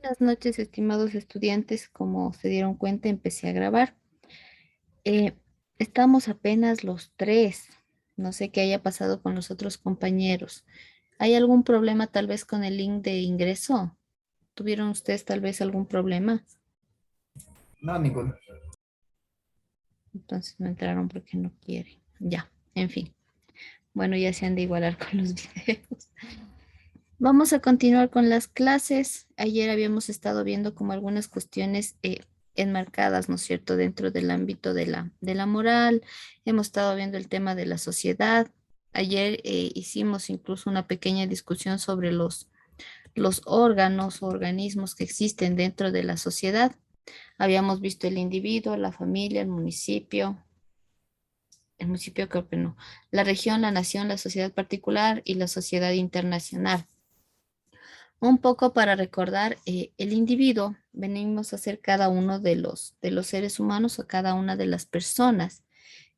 Buenas noches, estimados estudiantes. Como se dieron cuenta, empecé a grabar. Eh, Estamos apenas los tres. No sé qué haya pasado con los otros compañeros. ¿Hay algún problema tal vez con el link de ingreso? ¿Tuvieron ustedes tal vez algún problema? No, ninguno. Entonces no entraron porque no quieren. Ya, en fin. Bueno, ya se han de igualar con los videos. Vamos a continuar con las clases. Ayer habíamos estado viendo como algunas cuestiones enmarcadas, ¿no es cierto?, dentro del ámbito de la moral. Hemos estado viendo el tema de la sociedad. Ayer hicimos incluso una pequeña discusión sobre los órganos o organismos que existen dentro de la sociedad. Habíamos visto el individuo, la familia, el municipio creo que no, la región, la nación, la sociedad particular y la sociedad internacional. Un poco para recordar el individuo, venimos a ser cada uno de los seres humanos o cada una de las personas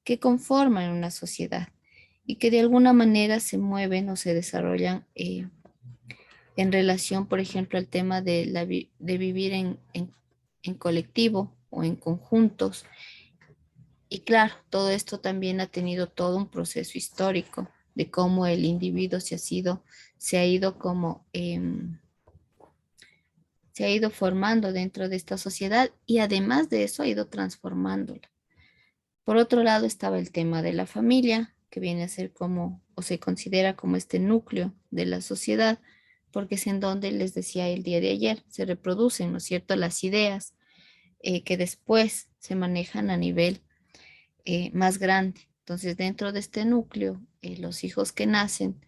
que conforman una sociedad y que de alguna manera se mueven o se desarrollan en relación, por ejemplo, al tema de vivir en colectivo o en conjuntos. Y claro, todo esto también ha tenido todo un proceso histórico de cómo el individuo se ha ido como se ha ido formando dentro de esta sociedad y además de eso ha ido transformándola. Por otro lado estaba el tema de la familia, que viene a ser como, o se considera como este núcleo de la sociedad, porque es en donde les decía el día de ayer, se reproducen, ¿no es cierto?, las ideas que después se manejan a nivel más grande. Entonces, dentro de este núcleo, los hijos que nacen,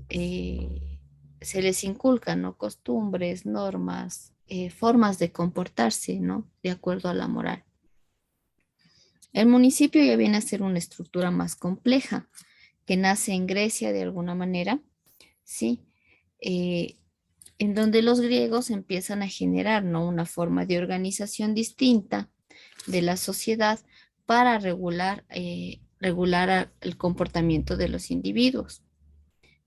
eh, se les inculcan, ¿no?, costumbres, normas, formas de comportarse, ¿no?, de acuerdo a la moral. El municipio ya viene a ser una estructura más compleja, que nace en Grecia de alguna manera, ¿sí? Eh, en donde los griegos empiezan a generar, ¿no?, una forma de organización distinta de la sociedad para regular el comportamiento de los individuos.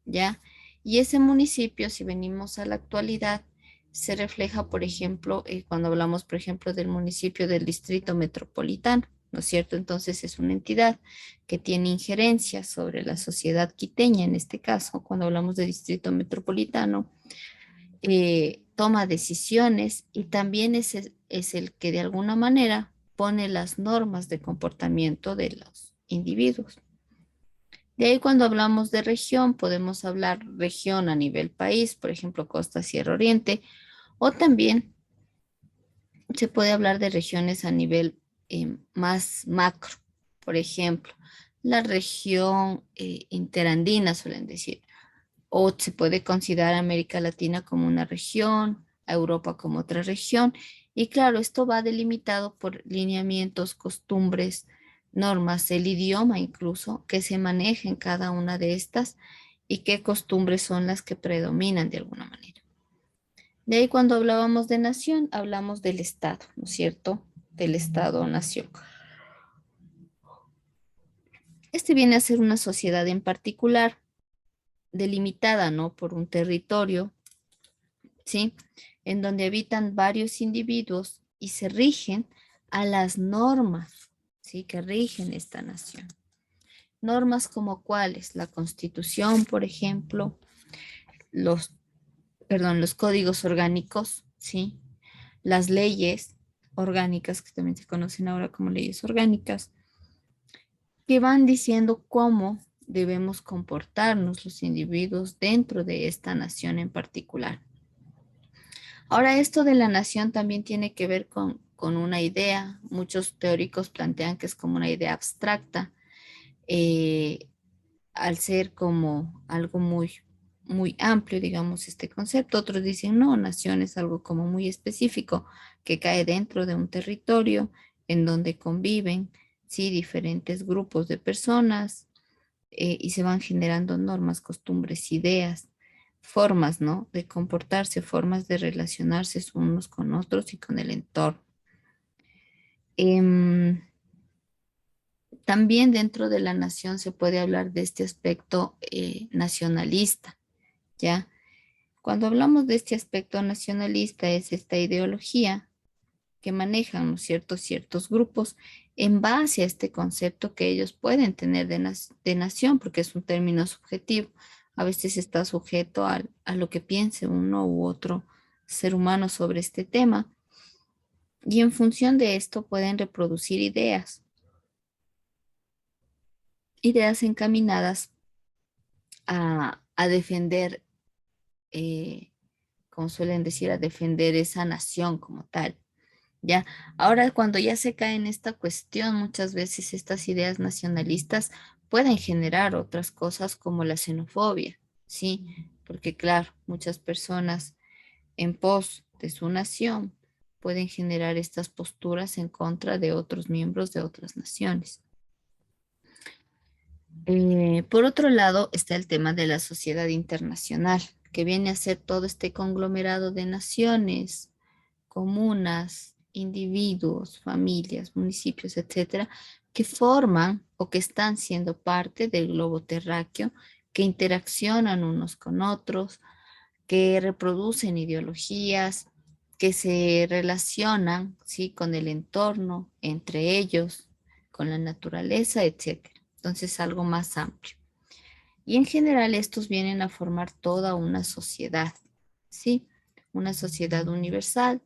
¿Ya? Y ese municipio, si venimos a la actualidad, se refleja, por ejemplo, cuando hablamos, por ejemplo, del municipio del distrito metropolitano, ¿no es cierto? Entonces es una entidad que tiene injerencia sobre la sociedad quiteña, en este caso, cuando hablamos de distrito metropolitano, toma decisiones y también es el que de alguna manera pone las normas de comportamiento de los individuos. De ahí cuando hablamos de región, podemos hablar región a nivel país, por ejemplo, Costa, Sierra Oriente, o también se puede hablar de regiones a nivel más macro, por ejemplo, la región interandina, suelen decir, o se puede considerar América Latina como una región, a Europa como otra región, y claro, esto va delimitado por lineamientos, costumbres, normas, el idioma incluso que se maneja en cada una de estas y qué costumbres son las que predominan de alguna manera. De ahí cuando hablábamos de nación, hablamos del Estado, ¿no es cierto? Del Estado-nación. Este viene a ser una sociedad en particular, delimitada, ¿no?, por un territorio, ¿sí?, en donde habitan varios individuos y se rigen a las normas, ¿sí?, que rigen esta nación. Normas como cuáles, la Constitución, por ejemplo, los, los códigos orgánicos, ¿sí?, las leyes orgánicas, que también se conocen ahora como leyes orgánicas, que van diciendo cómo debemos comportarnos los individuos dentro de esta nación en particular. Ahora, esto de la nación también tiene que ver con una idea. Muchos teóricos plantean que es como una idea abstracta, eh, al ser como algo muy amplio, digamos, este concepto. Otros dicen, no, nación es algo como muy específico que cae dentro de un territorio en donde conviven, sí, diferentes grupos de personas y se van generando normas, costumbres, ideas, formas, ¿no?, de comportarse, formas de relacionarse unos con otros y con el entorno. Em, También dentro de la nación se puede hablar de este aspecto nacionalista, ¿ya? Cuando hablamos de este aspecto nacionalista, es esta ideología que manejan, ¿no es cierto?, ciertos grupos en base a este concepto que ellos pueden tener de nación, porque es un término subjetivo. A veces está sujeto a lo que piense uno u otro ser humano sobre este tema. Y en función de esto pueden reproducir ideas encaminadas a defender, eh, como suelen decir, a defender esa nación como tal. Ya, ahora cuando ya se cae en esta cuestión, muchas veces estas ideas nacionalistas pueden generar otras cosas como la xenofobia, ¿sí? Porque claro, muchas personas en pos de su nación pueden generar estas posturas en contra de otros miembros de otras naciones. Por otro lado, está el tema de la sociedad internacional, que viene a ser todo este conglomerado de naciones, comunas, individuos, familias, municipios, etcétera, que forman o que están siendo parte del globo terráqueo, que interaccionan unos con otros, que reproducen ideologías, que se relacionan, ¿sí?, con el entorno, entre ellos, con la naturaleza, etcétera. Entonces, algo más amplio. Y en general, estos vienen a formar toda una sociedad, ¿sí? Una sociedad universal.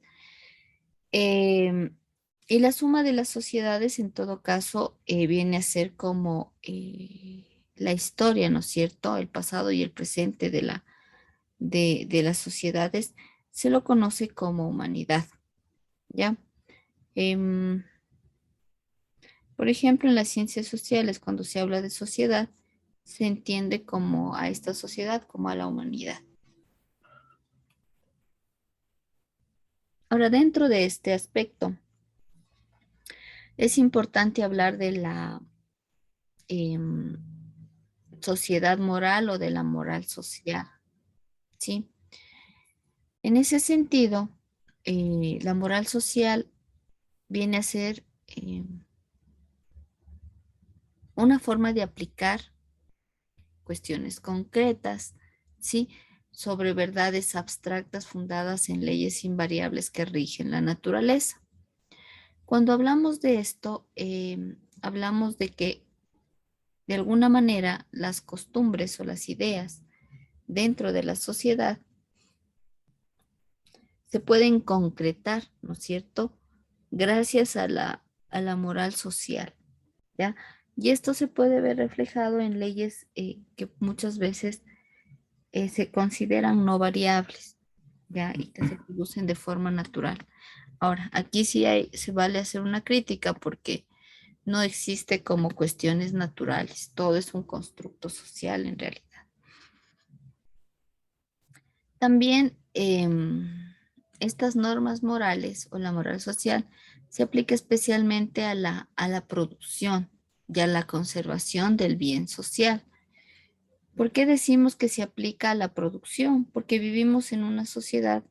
Eh, y la suma de las sociedades, en todo caso, viene a ser como la historia, ¿no es cierto? El pasado y el presente de las sociedades se lo conoce como humanidad, ¿ya? Em, por ejemplo, en las ciencias sociales, cuando se habla de sociedad, se entiende como a esta sociedad, como a la humanidad. Ahora, dentro de este aspecto, es importante hablar de la em, sociedad moral o de la moral social, ¿sí? En ese sentido, la moral social viene a ser una forma de aplicar cuestiones concretas, ¿sí? Sobre verdades abstractas fundadas en leyes invariables que rigen la naturaleza. Cuando hablamos de esto, hablamos de que de alguna manera las costumbres o las ideas dentro de la sociedad se pueden concretar, ¿no es cierto? Gracias a la moral social, ¿ya? Y esto se puede ver reflejado en leyes que muchas veces se consideran no variables, ¿ya? Y que se producen de forma natural. Ahora, aquí sí se vale hacer una crítica porque no existe como cuestiones naturales, todo es un constructo social en realidad. También estas normas morales o la moral social se aplica especialmente a la producción y a la conservación del bien social. ¿Por qué decimos que se aplica a la producción? Porque vivimos en una sociedad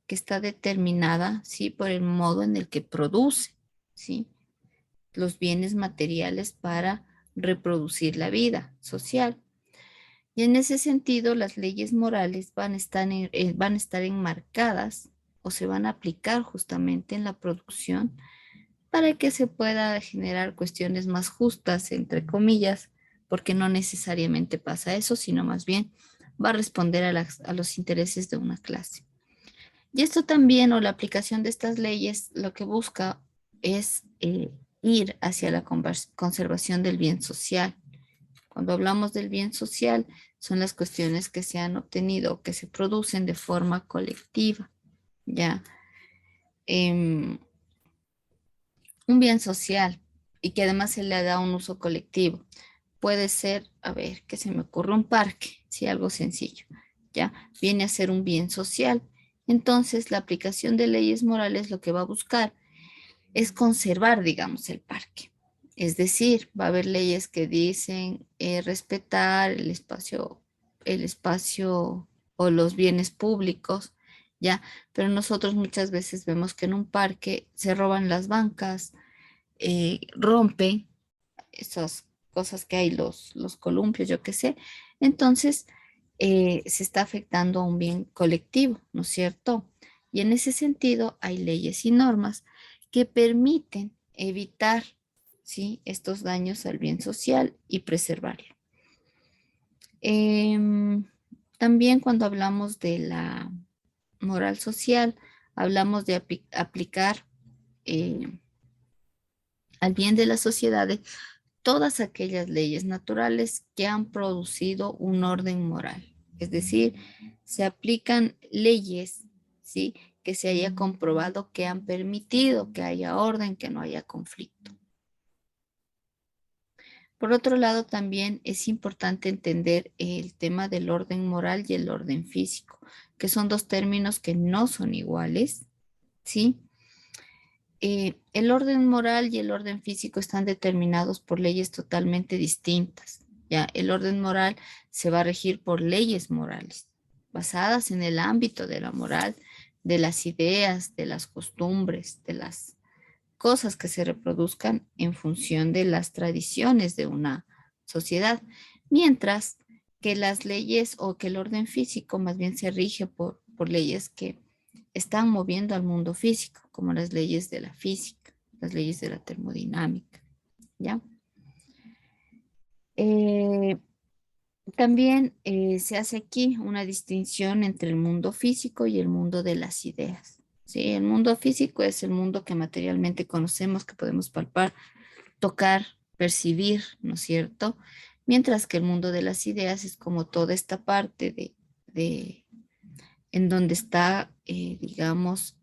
que está determinada, ¿sí?, por el modo en el que produce, ¿sí?, los bienes materiales para reproducir la vida social. Y en ese sentido, las leyes morales van a estar enmarcadas o se van a aplicar justamente en la producción para que se pueda generar cuestiones más justas, entre comillas, porque no necesariamente pasa eso, sino más bien va a responder a los intereses de una clase. Y esto también, o la aplicación de estas leyes, lo que busca es ir hacia la conservación del bien social. Cuando hablamos del bien social, son las cuestiones que se han obtenido, que se producen de forma colectiva, ¿ya? Em, un bien social y que además se le da un uso colectivo. Puede ser, a ver, que se me ocurre un parque, sí, algo sencillo, ¿ya? Viene a ser un bien social. Entonces, la aplicación de leyes morales lo que va a buscar es conservar, digamos, el parque. Es decir, va a haber leyes que dicen respetar el espacio o los bienes públicos, ¿ya? Pero nosotros muchas veces vemos que en un parque se roban las bancas, rompen esas cosas que hay, los columpios, yo qué sé. Entonces, se está afectando a un bien colectivo, ¿no es cierto? Y en ese sentido hay leyes y normas que permiten evitar, ¿sí?, estos daños al bien social y preservarlo. Em, También cuando hablamos de la moral social, hablamos de aplicar eh, al bien de las sociedades todas aquellas leyes naturales que han producido un orden moral. Es decir, se aplican leyes, ¿sí?, que se haya comprobado que han permitido que haya orden, que no haya conflicto. Por otro lado, también es importante entender el tema del orden moral y el orden físico, que son dos términos que no son iguales, ¿sí? El orden moral y el orden físico están determinados por leyes totalmente distintas. Ya, el orden moral se va a regir por leyes morales, basadas en el ámbito de la moral, de las ideas, de las costumbres, de las cosas que se reproduzcan en función de las tradiciones de una sociedad, mientras que las leyes o que el orden físico más bien se rige por leyes que están moviendo al mundo físico, como las leyes de la física, las leyes de la termodinámica, ¿ya? Eh, También se hace aquí una distinción entre el mundo físico y el mundo de las ideas. ¿Sí? El mundo físico es el mundo que materialmente conocemos, que podemos palpar, tocar, percibir, ¿no es cierto? Mientras que el mundo de las ideas es como toda esta parte de en donde está, digamos,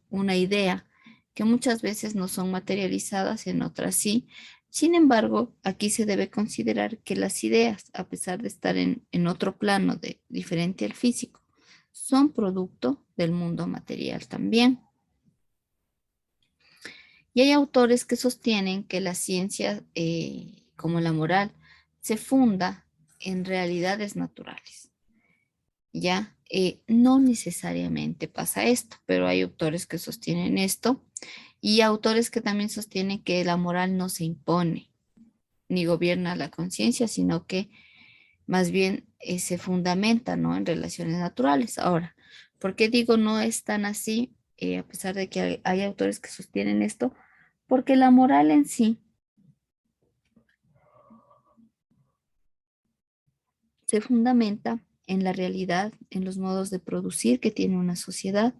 una idea que muchas veces no son materializadas, en otras sí. Sin embargo, aquí se debe considerar que las ideas, a pesar de estar en otro plano diferente al físico, son producto del mundo material también. Y hay autores que sostienen que la ciencia, como la moral, se funda en realidades naturales. Ya, no necesariamente pasa esto, pero hay autores que sostienen esto y autores que también sostienen que la moral no se impone ni gobierna la conciencia, sino que más bien se fundamenta, ¿no?, en relaciones naturales. Ahora, ¿por qué digo no es tan así, a pesar de que hay autores que sostienen esto? Porque la moral en sí se fundamenta en la realidad, en los modos de producir que tiene una sociedad.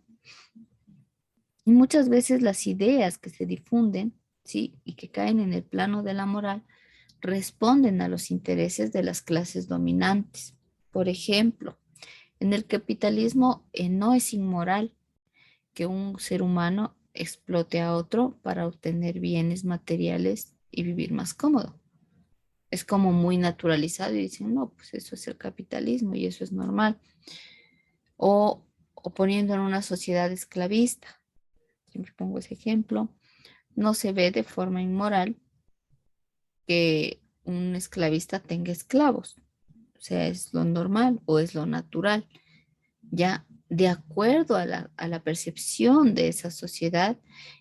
Y muchas veces las ideas que se difunden, ¿sí?, y que caen en el plano de la moral, responden a los intereses de las clases dominantes. Por ejemplo, en el capitalismo no es inmoral que un ser humano explote a otro para obtener bienes materiales y vivir más cómodo. Es como muy naturalizado y dicen, no, pues eso es el capitalismo y eso es normal. O poniendo en una sociedad esclavista, siempre pongo ese ejemplo, no se ve de forma inmoral que un esclavista tenga esclavos. O sea, es lo normal o es lo natural, ya de acuerdo a la percepción de esa sociedad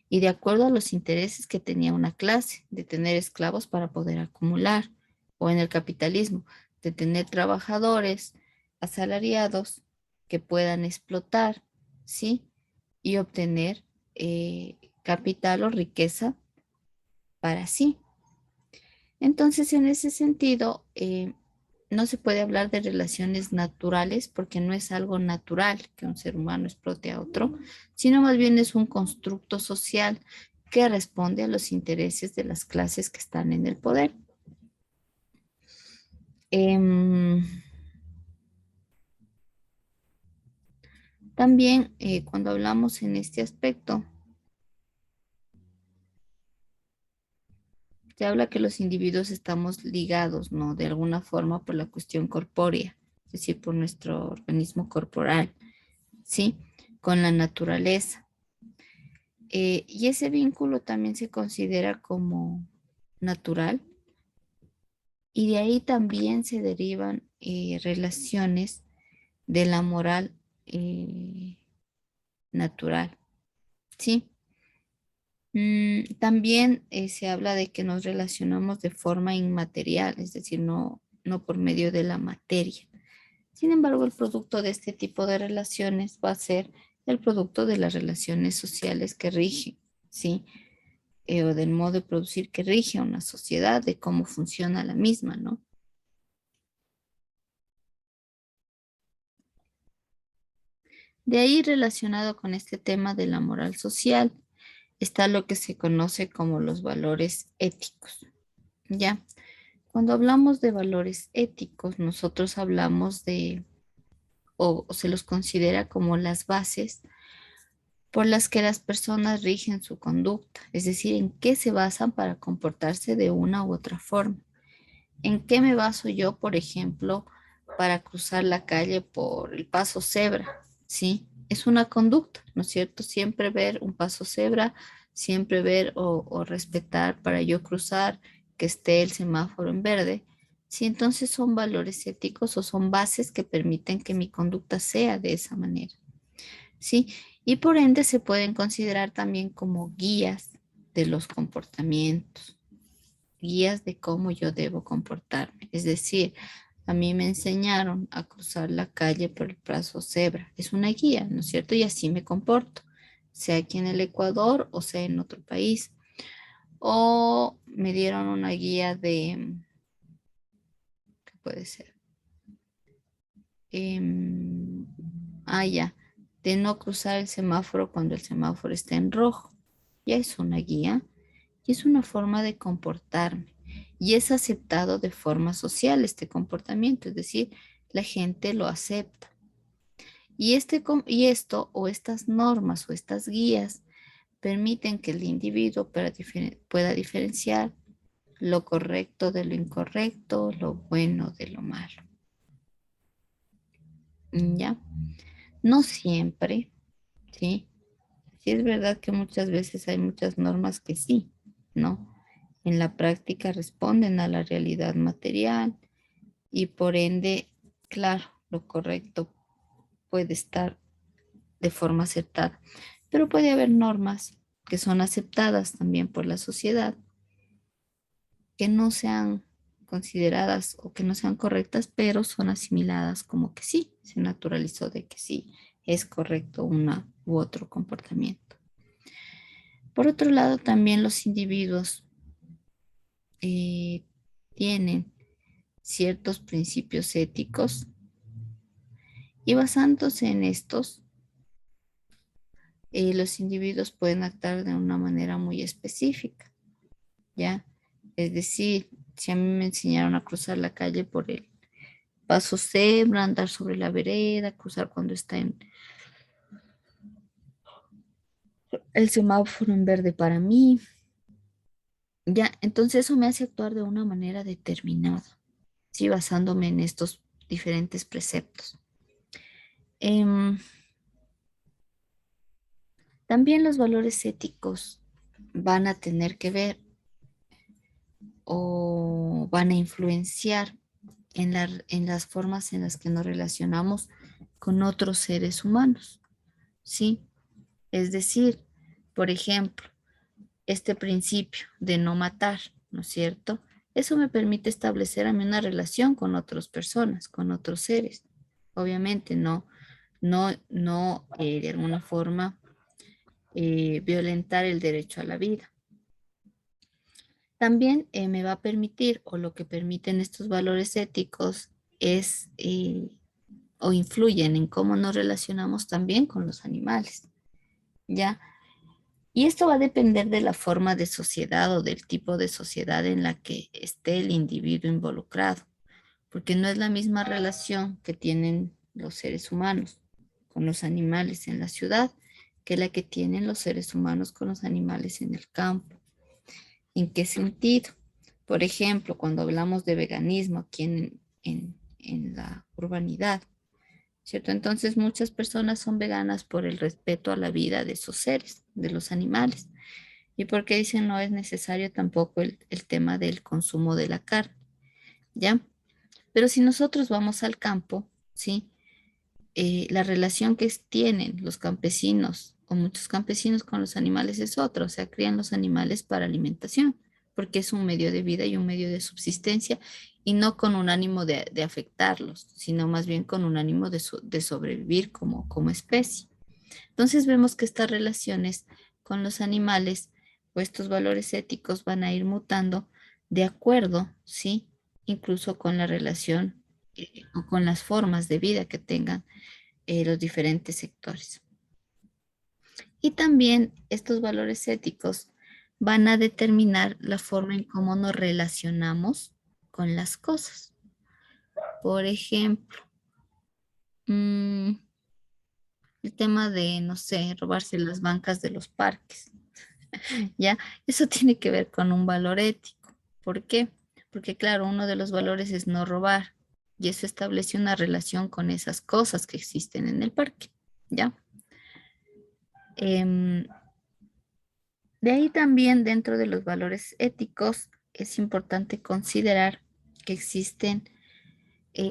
y de acuerdo a los intereses que tenía una clase, de tener esclavos para poder acumular, o en el capitalismo, de tener trabajadores asalariados que puedan explotar, ¿sí? Y obtener capital o riqueza para sí. Entonces, en ese sentido, no se puede hablar de relaciones naturales porque no es algo natural que un ser humano explote a otro, sino más bien es un constructo social que responde a los intereses de las clases que están en el poder. Em, También, cuando hablamos en este aspecto, se habla que los individuos estamos ligados, ¿no?, de alguna forma por la cuestión corpórea, es decir, por nuestro organismo corporal, ¿sí?, con la naturaleza. Y ese vínculo también se considera como natural y de ahí también se derivan relaciones de la moral natural, ¿sí? También se habla de que nos relacionamos de forma inmaterial, es decir, no por medio de la materia, Sin embargo, el producto de este tipo de relaciones va a ser el producto de las relaciones sociales que rigen, ¿sí? O del modo de producir que rige a una sociedad, de cómo funciona la misma, ¿no? De ahí, relacionado con este tema de la moral social, está lo que se conoce como los valores éticos, ¿ya? Cuando hablamos de valores éticos, nosotros hablamos de, o se los considera como las bases por las que las personas rigen su conducta, es decir, en qué se basan para comportarse de una u otra forma. ¿En qué me baso yo, por ejemplo, para cruzar la calle por el paso cebra? ¿Sí? Es una conducta, ¿no es cierto? Siempre ver un paso cebra, siempre ver o respetar para yo cruzar que esté el semáforo en verde. Sí, entonces son valores éticos o son bases que permiten que mi conducta sea de esa manera. ¿Sí? Y por ende se pueden considerar también como guías de los comportamientos, guías de cómo yo debo comportarme. Es decir, a mí me enseñaron a cruzar la calle por el paso cebra. Es una guía, ¿no es cierto? Y así me comporto, sea aquí en el Ecuador o sea en otro país. O me dieron una guía de, ¿qué puede ser? Em, ya, de no cruzar el semáforo cuando el semáforo está en rojo. Ya es una guía y es una forma de comportarme. Y es aceptado de forma social este comportamiento, es decir, la gente lo acepta. Y esto o estas normas o estas guías permiten que el individuo pueda diferenciar lo correcto de lo incorrecto, lo bueno de lo malo. ¿Ya? No siempre, ¿sí? Sí es verdad que muchas veces hay muchas normas que sí, ¿no? En la práctica responden a la realidad material y por ende, claro, lo correcto puede estar de forma aceptada, pero puede haber normas que son aceptadas también por la sociedad, que no sean consideradas o que no sean correctas, pero son asimiladas como que sí, se naturalizó de que sí es correcto una u otro comportamiento. Por otro lado, también los individuos eh, tienen ciertos principios éticos y basándose en estos, los individuos pueden actuar de una manera muy específica, ¿ya? Es decir, si a mí me enseñaron a cruzar la calle por el paso cebra, andar sobre la vereda, cruzar cuando está en el semáforo en verde para mí, ¿ya? Entonces eso me hace actuar de una manera determinada, ¿sí? Basándome en estos diferentes preceptos. Em, También los valores éticos van a tener que ver o van a influenciar en las formas en las que nos relacionamos con otros seres humanos, ¿sí? Es decir, por ejemplo, este principio de no matar, ¿no es cierto? Eso me permite establecer a mí una relación con otras personas, con otros seres. Obviamente no, de alguna forma violentar el derecho a la vida. También me va a permitir, o lo que permiten estos valores éticos es, o influyen en cómo nos relacionamos también con los animales, ¿ya? Y esto va a depender de la forma de sociedad o del tipo de sociedad en la que esté el individuo involucrado, porque no es la misma relación que tienen los seres humanos con los animales en la ciudad que la que tienen los seres humanos con los animales en el campo. ¿En qué sentido? Por ejemplo, cuando hablamos de veganismo aquí en la urbanidad, ¿cierto? Entonces muchas personas son veganas por el respeto a la vida de esos seres, de los animales. Y porque dicen no es necesario tampoco el tema del consumo de la carne, ¿ya? Pero si nosotros vamos al campo, ¿sí? La relación que tienen los campesinos o muchos campesinos con los animales es otra, o sea, crían los animales para alimentación, porque es un medio de vida y un medio de subsistencia, y no con un ánimo de afectarlos, sino más bien con un ánimo de sobrevivir como especie. Entonces vemos que estas relaciones con los animales o estos valores éticos van a ir mutando de acuerdo, ¿sí? Incluso con la relación o con las formas de vida que tengan los diferentes sectores. Y también estos valores éticos van a determinar la forma en cómo nos relacionamos con las cosas. Por ejemplo, mm, el tema de, no sé, robarse las bancas de los parques, ¿ya? Eso tiene que ver con un valor ético. ¿Por qué? Porque, claro, uno de los valores es no robar y eso establece una relación con esas cosas que existen en el parque, ¿ya? Em, de ahí también dentro de los valores éticos es importante considerar que existen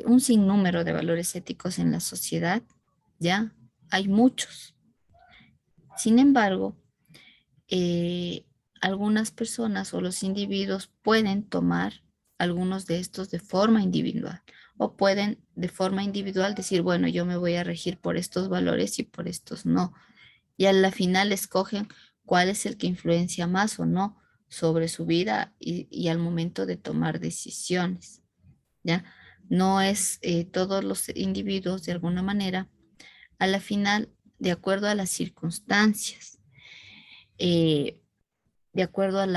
un sinnúmero de valores éticos en la sociedad, ¿ya? Hay muchos. Sin embargo, eh, algunas personas o los individuos pueden tomar algunos de estos de forma individual o pueden de forma individual decir, bueno, yo me voy a regir por estos valores y por estos no. Y a la final escogen cuál es el que influencia más o no sobre su vida y al momento de tomar decisiones, ¿ya? No es todos los individuos de alguna manera, a la final, de acuerdo a las circunstancias, eh, de acuerdo a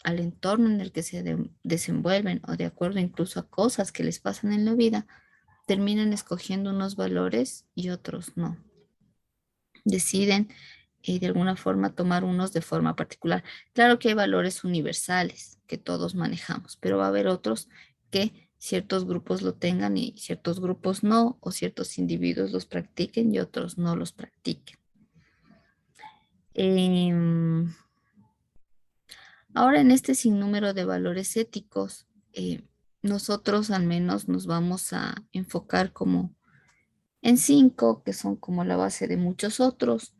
al entorno en el que se desenvuelven o de acuerdo incluso a cosas que les pasan en la vida, terminan escogiendo unos valores y otros no. Deciden de alguna forma tomar unos de forma particular. Claro que hay valores universales que todos manejamos, pero va a haber otros que ciertos grupos lo tengan y ciertos grupos no, o ciertos individuos los practiquen y otros no los practiquen. Em, Ahora en este sinnúmero de valores éticos, nosotros al menos nos vamos a enfocar como en 5, que son como la base de muchos otros,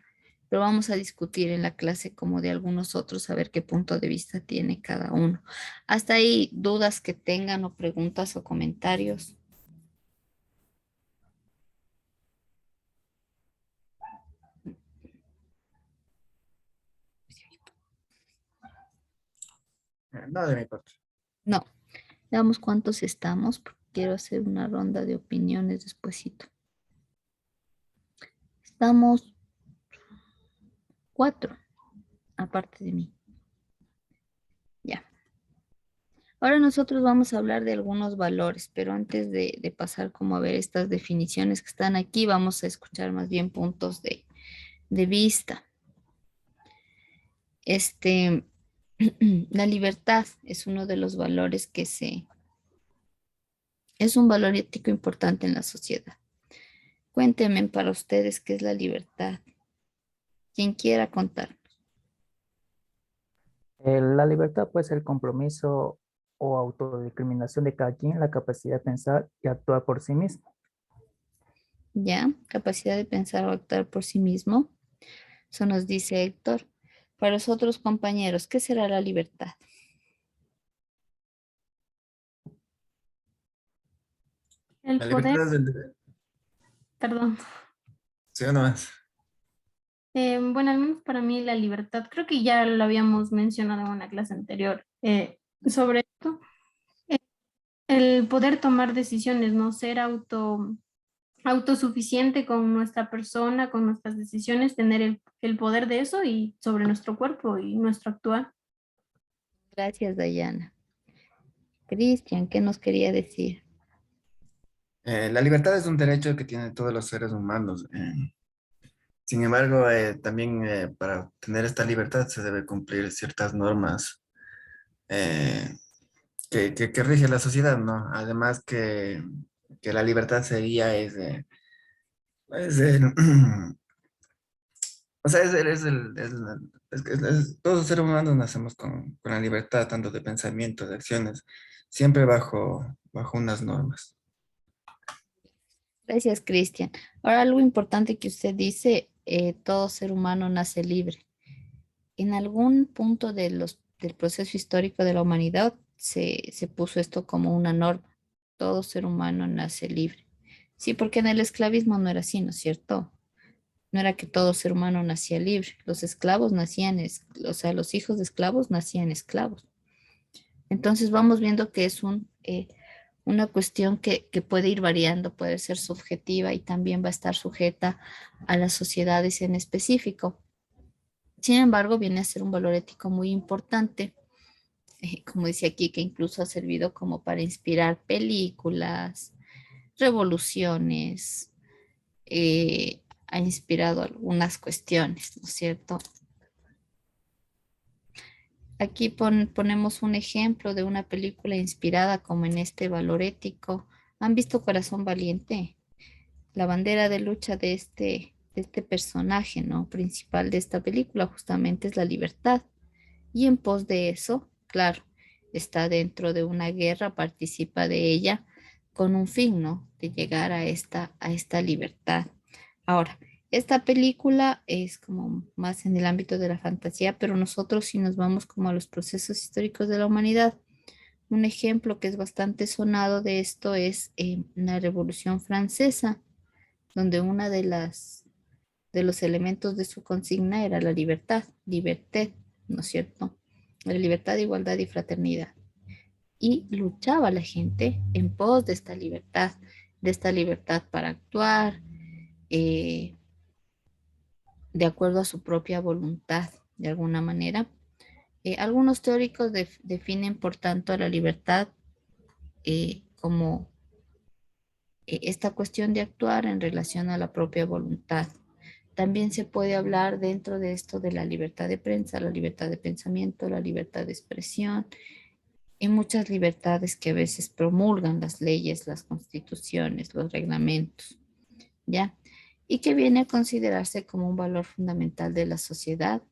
pero vamos a discutir en la clase como de algunos otros, a ver qué punto de vista tiene cada uno. Hasta ahí, dudas que tengan o preguntas o comentarios. No de mi parte. No, veamos cuántos estamos, porque quiero hacer una ronda de opiniones despuesito. Estamos 4, aparte de mí. Ya. Ahora nosotros vamos a hablar de algunos valores, pero antes de pasar como a ver estas definiciones que están aquí, vamos a escuchar más bien puntos de vista. Este, la libertad es uno de los valores es un valor ético importante en la sociedad. Cuéntenme para ustedes qué es la libertad. Quien quiera contar. La libertad puede ser el compromiso o autodeterminación de cada quien, la capacidad de pensar y actuar por sí mismo. ¿Ya? Capacidad de pensar o actuar por sí mismo. Eso nos dice Héctor. Para los otros compañeros, ¿qué será la libertad? El La poder, libertad es el... perdón. Sí o no más. Bueno, al menos para mí la libertad, creo que ya lo habíamos mencionado en una clase anterior sobre esto, eh, el poder tomar decisiones, no ser autosuficiente con nuestra persona, con nuestras decisiones, tener el poder de eso y sobre nuestro cuerpo y nuestro actuar. Gracias, Dayana. Cristian, ¿qué nos quería decir? La libertad es un derecho que tienen todos los seres humanos. Sin embargo, también para tener esta libertad se debe cumplir ciertas normas eh, que rige la sociedad, ¿no? Además que la libertad sería es el- o sea, todos los seres humanos nacemos con la libertad tanto de pensamiento, de acciones, siempre bajo unas normas. Gracias, Cristian. Ahora, algo importante que usted dice, todo ser humano nace libre. En algún punto del proceso histórico de la humanidad se puso esto como una norma. Todo ser humano nace libre. Sí, porque en el esclavismo no era así, ¿no es cierto? No era que todo ser humano nacía libre. Los esclavos nacían, o sea, los hijos de esclavos nacían esclavos. Entonces vamos viendo que es una cuestión que puede ir variando, puede ser subjetiva y también va a estar sujeta a las sociedades en específico. Sin embargo, viene a ser un valor ético muy importante, como dice aquí, que incluso ha servido como para inspirar películas, revoluciones, ha inspirado algunas cuestiones, ¿no es cierto? Aquí ponemos un ejemplo de una película inspirada como en este valor ético. ¿Han visto Corazón Valiente? La bandera de lucha de este personaje, ¿no? Principal de esta película justamente es la libertad. Y en pos de eso, claro, está dentro de una guerra, participa de ella con un fin, ¿no? De llegar a esta libertad. Ahora, esta película es como más en el ámbito de la fantasía, pero nosotros si nos vamos como a los procesos históricos de la humanidad, un ejemplo que es bastante sonado de esto es la Revolución Francesa, donde una de los elementos de su consigna era la libertad, liberté, ¿no es cierto? La libertad, igualdad y fraternidad. Y luchaba la gente en pos de esta libertad para actuar eh, de acuerdo a su propia voluntad, de alguna manera. Algunos teóricos definen, por tanto, a la libertad como esta cuestión de actuar en relación a la propia voluntad. También se puede hablar dentro de esto de la libertad de prensa, la libertad de pensamiento, la libertad de expresión y muchas libertades que a veces promulgan las leyes, las constituciones, los reglamentos, ¿ya? Y que viene a considerarse como un valor fundamental de la sociedad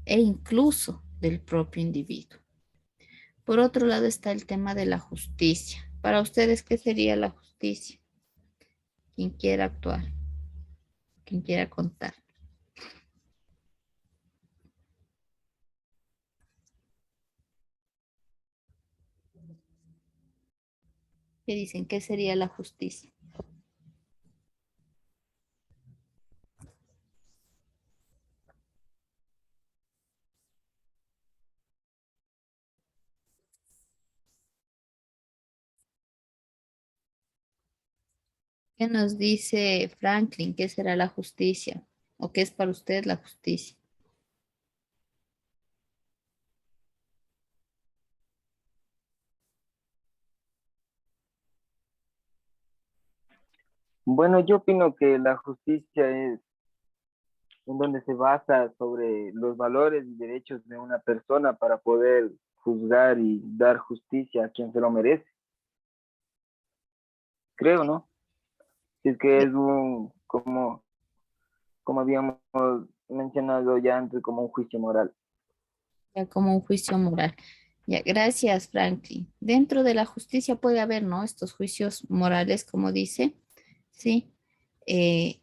e incluso del propio individuo. Por otro lado está el tema de la justicia. Para ustedes, ¿qué sería la justicia? Quien quiera actuar, quien quiera contar. ¿Qué dicen? ¿Qué sería la justicia? ¿Qué nos dice Franklin? ¿Qué será la justicia? ¿O qué es para usted la justicia? Bueno, yo opino que la justicia es en donde se basa sobre los valores y derechos de una persona para poder juzgar y dar justicia a quien se lo merece. Creo, ¿no? Si es que es como habíamos mencionado ya antes, como un juicio moral. Ya como un juicio moral. Ya, gracias, Franklin. Dentro de la justicia puede haber, ¿no? Estos juicios morales, como dice, ¿sí? Eh,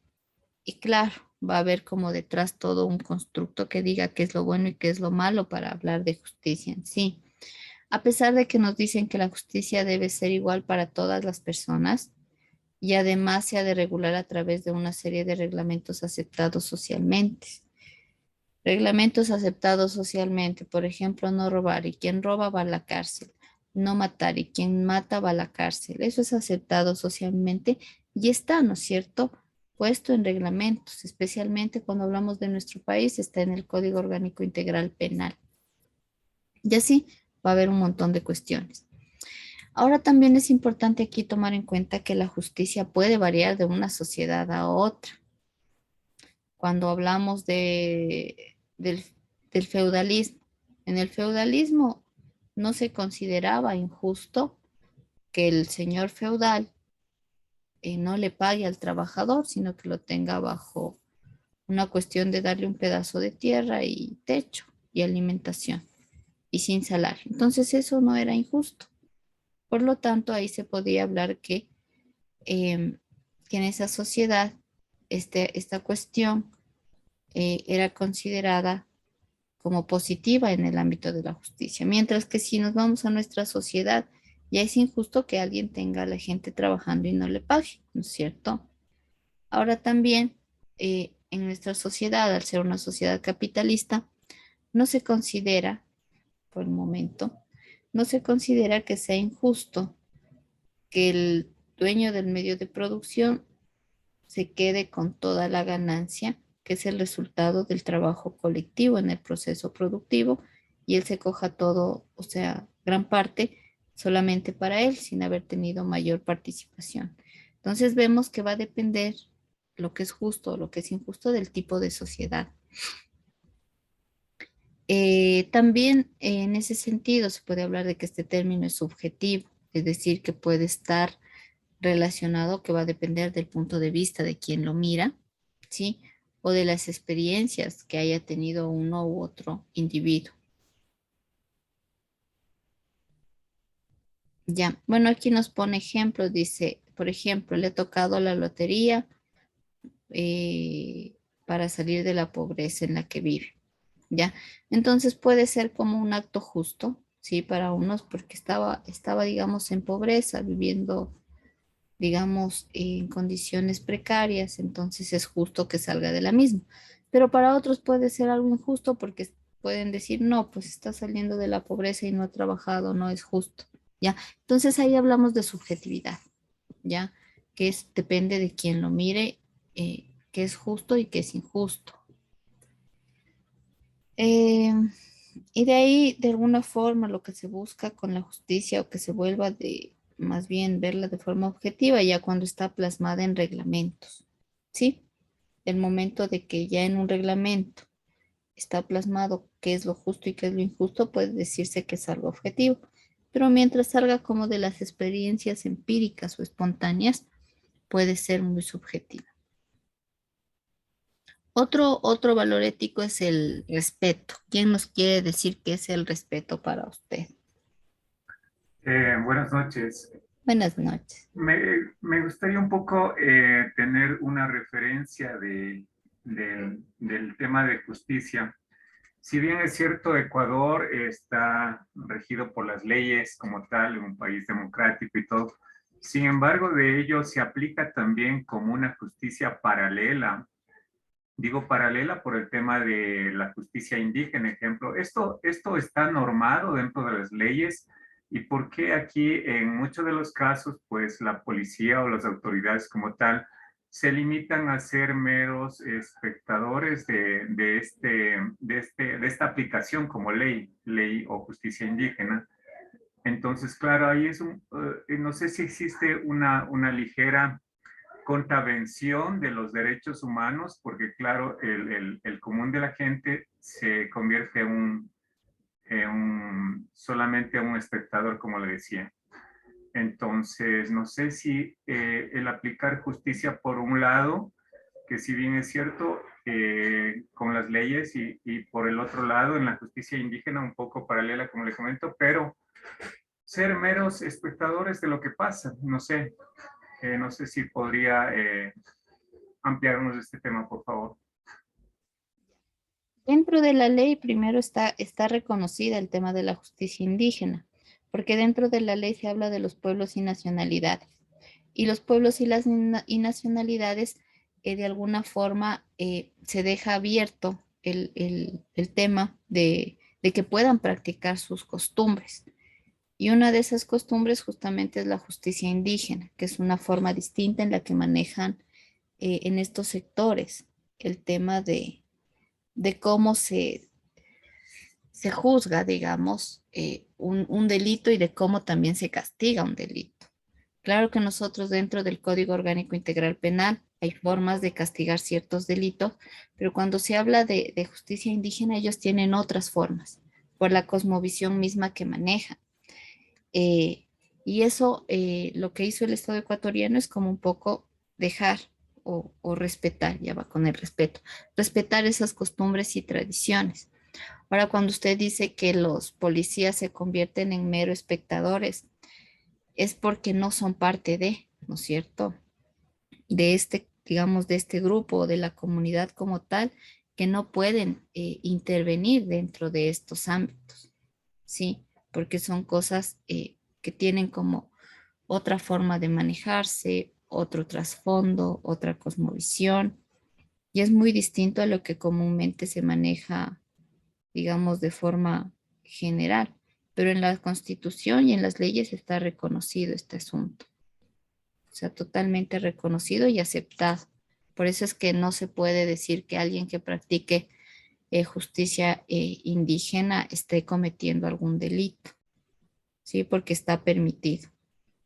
y claro, va a haber como detrás todo un constructo que diga qué es lo bueno y qué es lo malo para hablar de justicia en sí. A pesar de que nos dicen que la justicia debe ser igual para todas las personas y además se ha de regular a través de una serie de reglamentos aceptados socialmente. Reglamentos aceptados socialmente, por ejemplo, no robar y quien roba va a la cárcel, no matar y quien mata va a la cárcel. Eso es aceptado socialmente y está, ¿no es cierto?, puesto en reglamentos, especialmente cuando hablamos de nuestro país, está en el Código Orgánico Integral Penal. Y así va a haber un montón de cuestiones. Ahora también es importante aquí tomar en cuenta que la justicia puede variar de una sociedad a otra. Cuando hablamos del feudalismo. En el feudalismo no se consideraba injusto que el señor feudal no le pague al trabajador, sino que lo tenga bajo una cuestión de darle un pedazo de tierra y techo y alimentación y sin salario. Entonces eso no era injusto. Por lo tanto, ahí se podía hablar que en esa sociedad esta cuestión era considerada como positiva en el ámbito de la justicia. Mientras que si nos vamos a nuestra sociedad, ya es injusto que alguien tenga a la gente trabajando y no le pague, ¿no es cierto? Ahora también en nuestra sociedad, al ser una sociedad capitalista, no se considera, por el momento, no se considera que sea injusto que el dueño del medio de producción se quede con toda la ganancia, que es el resultado del trabajo colectivo en el proceso productivo, y él se coja todo, o sea, gran parte solamente para él, sin haber tenido mayor participación. Entonces vemos que va a depender lo que es justo o lo que es injusto del tipo de sociedad. También en ese sentido se puede hablar de que este término es subjetivo, es decir, que puede estar relacionado, que va a depender del punto de vista de quien lo mira, ¿sí? O de las experiencias que haya tenido uno u otro individuo. Ya, bueno, aquí nos pone ejemplos, dice, por ejemplo, le ha tocado la lotería eh, para salir de la pobreza en la que vive. ¿Ya? Entonces puede ser como un acto justo, ¿sí? Para unos porque estaba, digamos, en pobreza, viviendo, digamos, en condiciones precarias, entonces es justo que salga de la misma. Pero para otros puede ser algo injusto porque pueden decir, no, pues está saliendo de la pobreza y no ha trabajado, no es justo, ¿ya? Entonces ahí hablamos de subjetividad, ¿ya? Que es, depende de quien lo mire, qué es justo y qué es injusto. Eh, y de ahí, de alguna forma, lo que se busca con la justicia o que se vuelva de, más bien, verla de forma objetiva ya cuando está plasmada en reglamentos, ¿sí? El momento de que ya en un reglamento está plasmado qué es lo justo y qué es lo injusto, puede decirse que es algo objetivo. Pero mientras salga como de las experiencias empíricas o espontáneas, puede ser muy subjetivo. Otro valor ético es el respeto. ¿Quién nos quiere decir qué es el respeto para usted? Buenas noches. Buenas noches. Me gustaría un poco tener una referencia del tema de justicia. Si bien es cierto, Ecuador está regido por las leyes como tal, un país democrático y todo, sin embargo, de ello se aplica también como una justicia paralela. Digo paralela por el tema de la justicia indígena, ejemplo. Esto está normado dentro de las leyes y por qué aquí en muchos de los casos, pues la policía o las autoridades como tal se limitan a ser meros espectadores de esta aplicación como ley o justicia indígena. Entonces, claro, ahí no sé si existe una ligera contravención de los derechos humanos, porque claro, el común de la gente se convierte solamente un espectador, como le decía. Entonces, no sé si el aplicar justicia por un lado, que si bien es cierto, con las leyes y por el otro lado, en la justicia indígena, un poco paralela, como le comento, pero ser meros espectadores de lo que pasa, no sé. No sé si podría ampliarnos este tema, por favor. Dentro de la ley primero está reconocida el tema de la justicia indígena, porque dentro de la ley se habla de los pueblos y nacionalidades. Y los pueblos y las y nacionalidades, de alguna forma, se deja abierto el tema de que puedan practicar sus costumbres. Y una de esas costumbres justamente es la justicia indígena, que es una forma distinta en la que manejan en estos sectores el tema de cómo se juzga, digamos, un delito y de cómo también se castiga un delito. Claro que nosotros dentro del Código Orgánico Integral Penal hay formas de castigar ciertos delitos, pero cuando se habla de justicia indígena, ellos tienen otras formas, por la cosmovisión misma que manejan. Eh, y eso, lo que hizo el Estado ecuatoriano es como un poco dejar o respetar, ya va con el respeto, respetar esas costumbres y tradiciones. Ahora, cuando usted dice que los policías se convierten en mero espectadores, es porque no son parte de, ¿no es cierto? De este, digamos, de este grupo o de la comunidad como tal, que no pueden intervenir dentro de estos ámbitos, ¿sí? Porque son cosas que tienen como otra forma de manejarse, otro trasfondo, otra cosmovisión, y es muy distinto a lo que comúnmente se maneja, digamos, de forma general. Pero en la Constitución y en las leyes está reconocido este asunto, o sea, totalmente reconocido y aceptado. Por eso es que no se puede decir que alguien que practique justicia indígena esté cometiendo algún delito, ¿sí? Porque está permitido.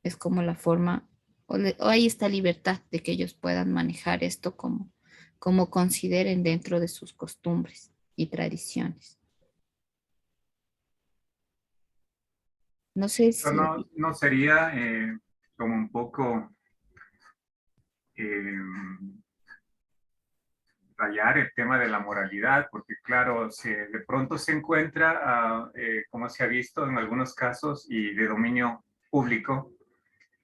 Es como la forma, o hay esta libertad de que ellos puedan manejar esto como consideren dentro de sus costumbres y tradiciones. No sé Pero si, no sería como un poco eh, rayar el tema de la moralidad, porque claro, de pronto se encuentra, como se ha visto en algunos casos y de dominio público,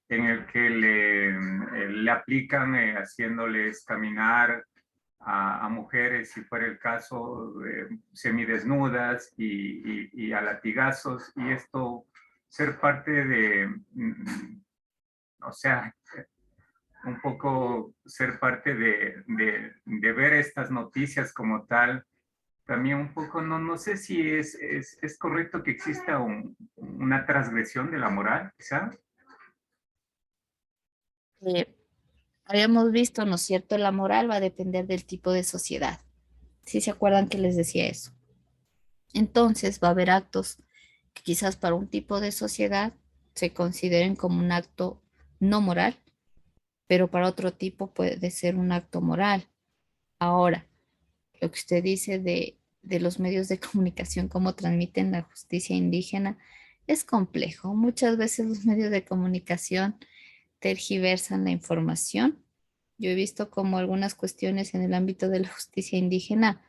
en el que le aplican haciéndoles caminar a mujeres, si fuera el caso, semidesnudas y a latigazos, y esto ser parte de, o sea, un poco ser parte de ver estas noticias como tal, también un poco, no sé si es correcto que exista una transgresión de la moral, quizá. eh, habíamos visto, ¿no es cierto? La moral va a depender del tipo de sociedad. ¿Sí se acuerdan que les decía eso? Entonces va a haber actos que quizás para un tipo de sociedad se consideren como un acto no moral, pero para otro tipo puede ser un acto moral. Ahora, lo que usted dice de los medios de comunicación, cómo transmiten la justicia indígena, es complejo. Muchas veces los medios de comunicación tergiversan la información. Yo he visto como algunas cuestiones en el ámbito de la justicia indígena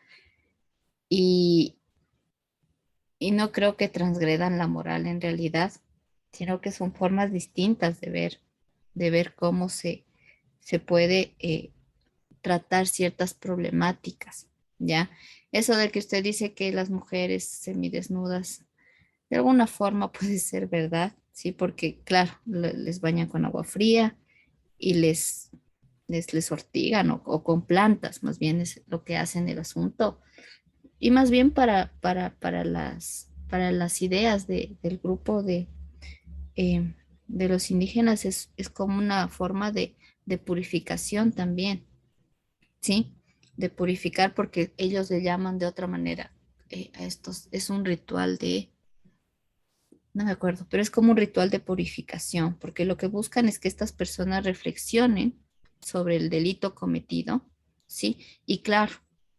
y, y no creo que transgredan la moral en realidad, sino que son formas distintas de ver cómo se puede tratar ciertas problemáticas, ¿ya? Eso de que usted dice que las mujeres semidesnudas, de alguna forma puede ser verdad, ¿sí? Porque, claro, les bañan con agua fría y les ortigan o con plantas, más bien es lo que hacen el asunto. Y más bien para las ideas del grupo de los indígenas es como una forma de purificación también, ¿sí? De purificar porque ellos le llaman de otra manera a estos, es un ritual no me acuerdo, pero es como un ritual de purificación, porque lo que buscan es que estas personas reflexionen sobre el delito cometido, ¿sí? Y claro,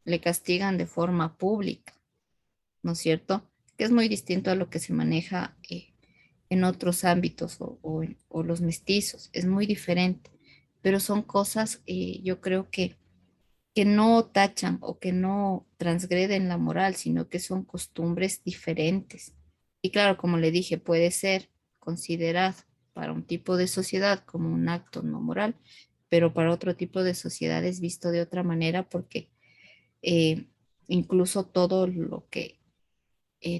le castigan de forma pública, ¿no es cierto? Que es muy distinto a lo que se maneja en otros ámbitos o los mestizos, es muy diferente, pero son cosas, yo creo que no tachan o que no transgreden la moral, sino que son costumbres diferentes. Y claro, como le dije, puede ser considerado para un tipo de sociedad como un acto no moral, pero para otro tipo de sociedad es visto de otra manera porque eh, incluso todo lo que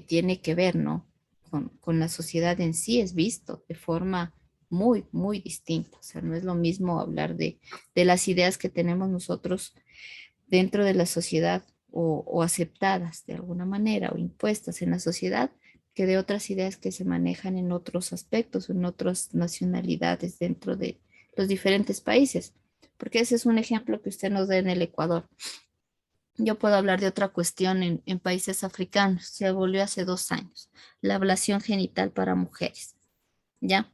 tiene que ver, ¿no? Con la sociedad en sí es visto de forma muy, muy distinta. O sea, no es lo mismo hablar de las ideas que tenemos nosotros dentro de la sociedad o aceptadas de alguna manera o impuestas en la sociedad que de otras ideas que se manejan en otros aspectos o en otras nacionalidades dentro de los diferentes países. Porque ese es un ejemplo que usted nos da en el Ecuador. Yo puedo hablar de otra cuestión en países africanos. Se abolió hace 2 años la ablación genital para mujeres. ¿Ya?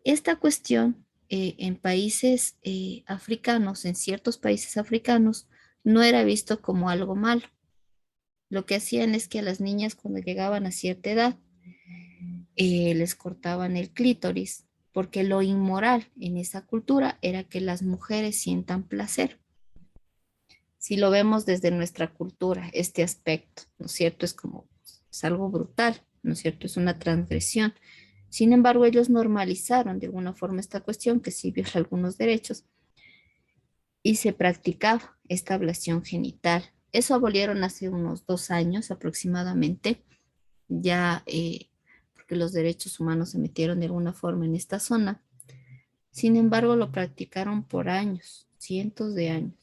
Esta cuestión en países africanos, en ciertos países africanos, no era visto como algo malo. Lo que hacían es que a las niñas cuando llegaban a cierta edad les cortaban el clítoris, porque lo inmoral en esa cultura era que las mujeres sientan placer. Si lo vemos desde nuestra cultura, este aspecto, ¿no es cierto? Es algo brutal, ¿no es cierto? Es una transgresión. Sin embargo, ellos normalizaron de alguna forma esta cuestión que sí viola algunos derechos y se practicaba esta ablación genital Eso abolieron hace unos 2 años aproximadamente, ya porque los derechos humanos se metieron de alguna forma en esta zona. Sin embargo, lo practicaron por años, cientos de años,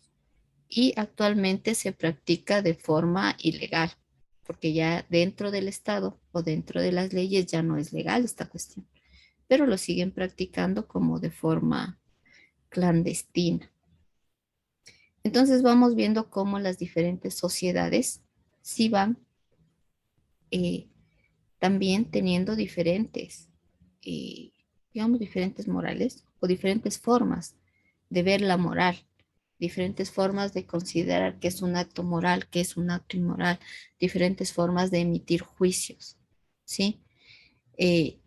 y actualmente se practica de forma ilegal, porque ya dentro del Estado o dentro de las leyes ya no es legal esta cuestión, pero lo siguen practicando como de forma clandestina. Entonces vamos viendo cómo las diferentes sociedades sí van eh, también teniendo diferentes, eh, digamos, diferentes morales o diferentes formas de ver la moral, diferentes formas de considerar que es un acto moral, que es un acto inmoral, diferentes formas de emitir juicios, ¿sí? Eh,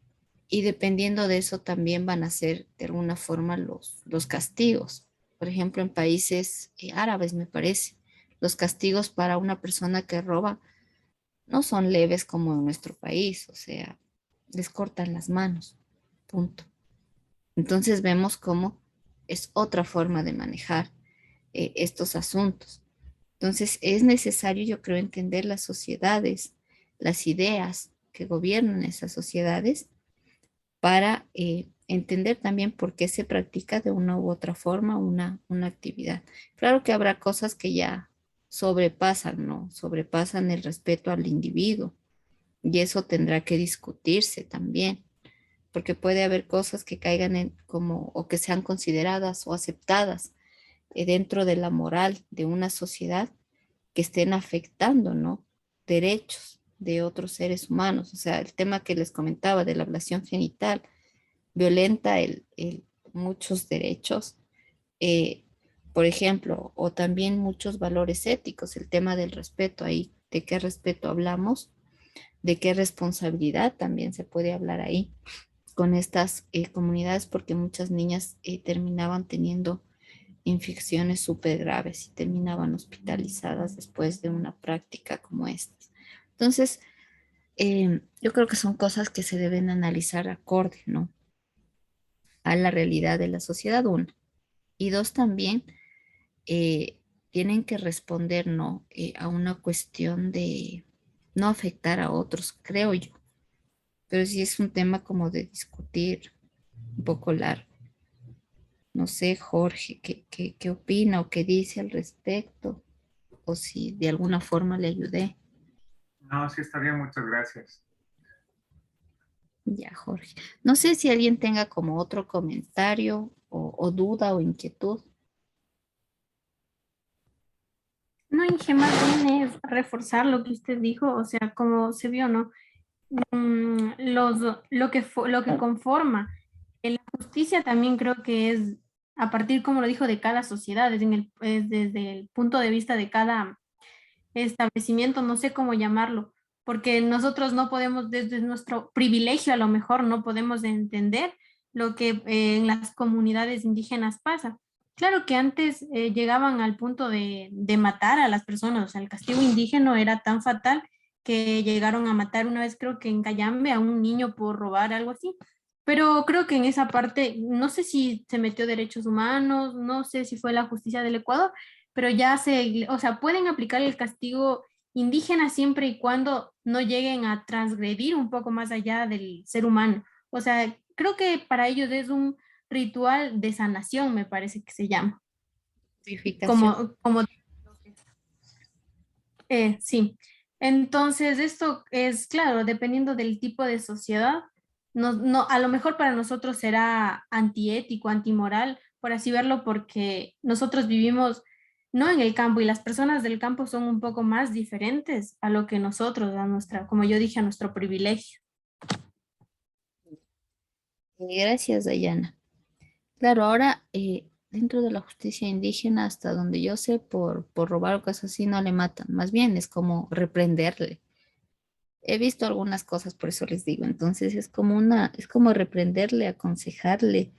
y dependiendo de eso también van a ser de alguna forma los castigos. Por ejemplo, en países árabes, me parece, los castigos para una persona que roba no son leves como en nuestro país, o sea, les cortan las manos, punto. Entonces vemos cómo es otra forma de manejar estos asuntos. Entonces es necesario, yo creo, entender las sociedades, las ideas que gobiernan esas sociedades para entender también por qué se practica de una u otra forma una actividad. Claro que habrá cosas que ya sobrepasan, ¿no? Sobrepasan el respeto al individuo y eso tendrá que discutirse también, porque puede haber cosas que caigan en como o que sean consideradas o aceptadas dentro de la moral de una sociedad que estén afectando, ¿no? Derechos de otros seres humanos. O sea, el tema que les comentaba de la ablación genital violenta muchos derechos, eh, por ejemplo, o también muchos valores éticos, el tema del respeto ahí, de qué respeto hablamos, de qué responsabilidad también se puede hablar ahí con estas comunidades, porque muchas niñas terminaban teniendo infecciones súper graves y terminaban hospitalizadas después de una práctica como esta. Entonces, yo creo que son cosas que se deben analizar acorde, ¿no? A la realidad de la sociedad, una. Y dos, también eh, tienen que responder, ¿no? A una cuestión de no afectar a otros, creo yo. Pero sí es un tema como de discutir un poco largo. No sé, Jorge, qué opina o qué dice al respecto? O si de alguna forma le ayudé. No, sí está bien, muchas gracias. Ya, Jorge. No sé si alguien tenga como otro comentario o duda o inquietud. No, Inge, más bien es reforzar lo que usted dijo, o sea, como se vio, ¿no? Lo que conforma la justicia también creo que es a partir, como lo dijo, de cada sociedad, es desde el punto de vista de cada establecimiento, no sé cómo llamarlo, porque nosotros no podemos, desde nuestro privilegio a lo mejor, no podemos entender lo que en las comunidades indígenas pasa. Claro que antes llegaban al punto de matar a las personas, o sea, el castigo indígena era tan fatal que llegaron a matar una vez, creo que en Cayambe, a un niño por robar algo así. Pero creo que en esa parte, no sé si se metió derechos humanos, no sé si fue la justicia del Ecuador, pero ya o sea, pueden aplicar el castigo indígena siempre y cuando no lleguen a transgredir un poco más allá del ser humano. O sea, creo que para ellos es un ritual de sanación, me parece que se llama. Purificación. Como sí. Entonces, esto es claro, dependiendo del tipo de sociedad, a lo mejor para nosotros será antiético, antimoral, por así verlo, porque nosotros vivimos no en el campo y las personas del campo son un poco más diferentes a lo que nosotros, como yo dije, a nuestro privilegio. Gracias, Dayana. Claro, ahora dentro de la justicia indígena, hasta donde yo sé, por robar o cosas así, no le matan. Más bien es como reprenderle. He visto algunas cosas, por eso les digo. Entonces es como reprenderle, aconsejarle,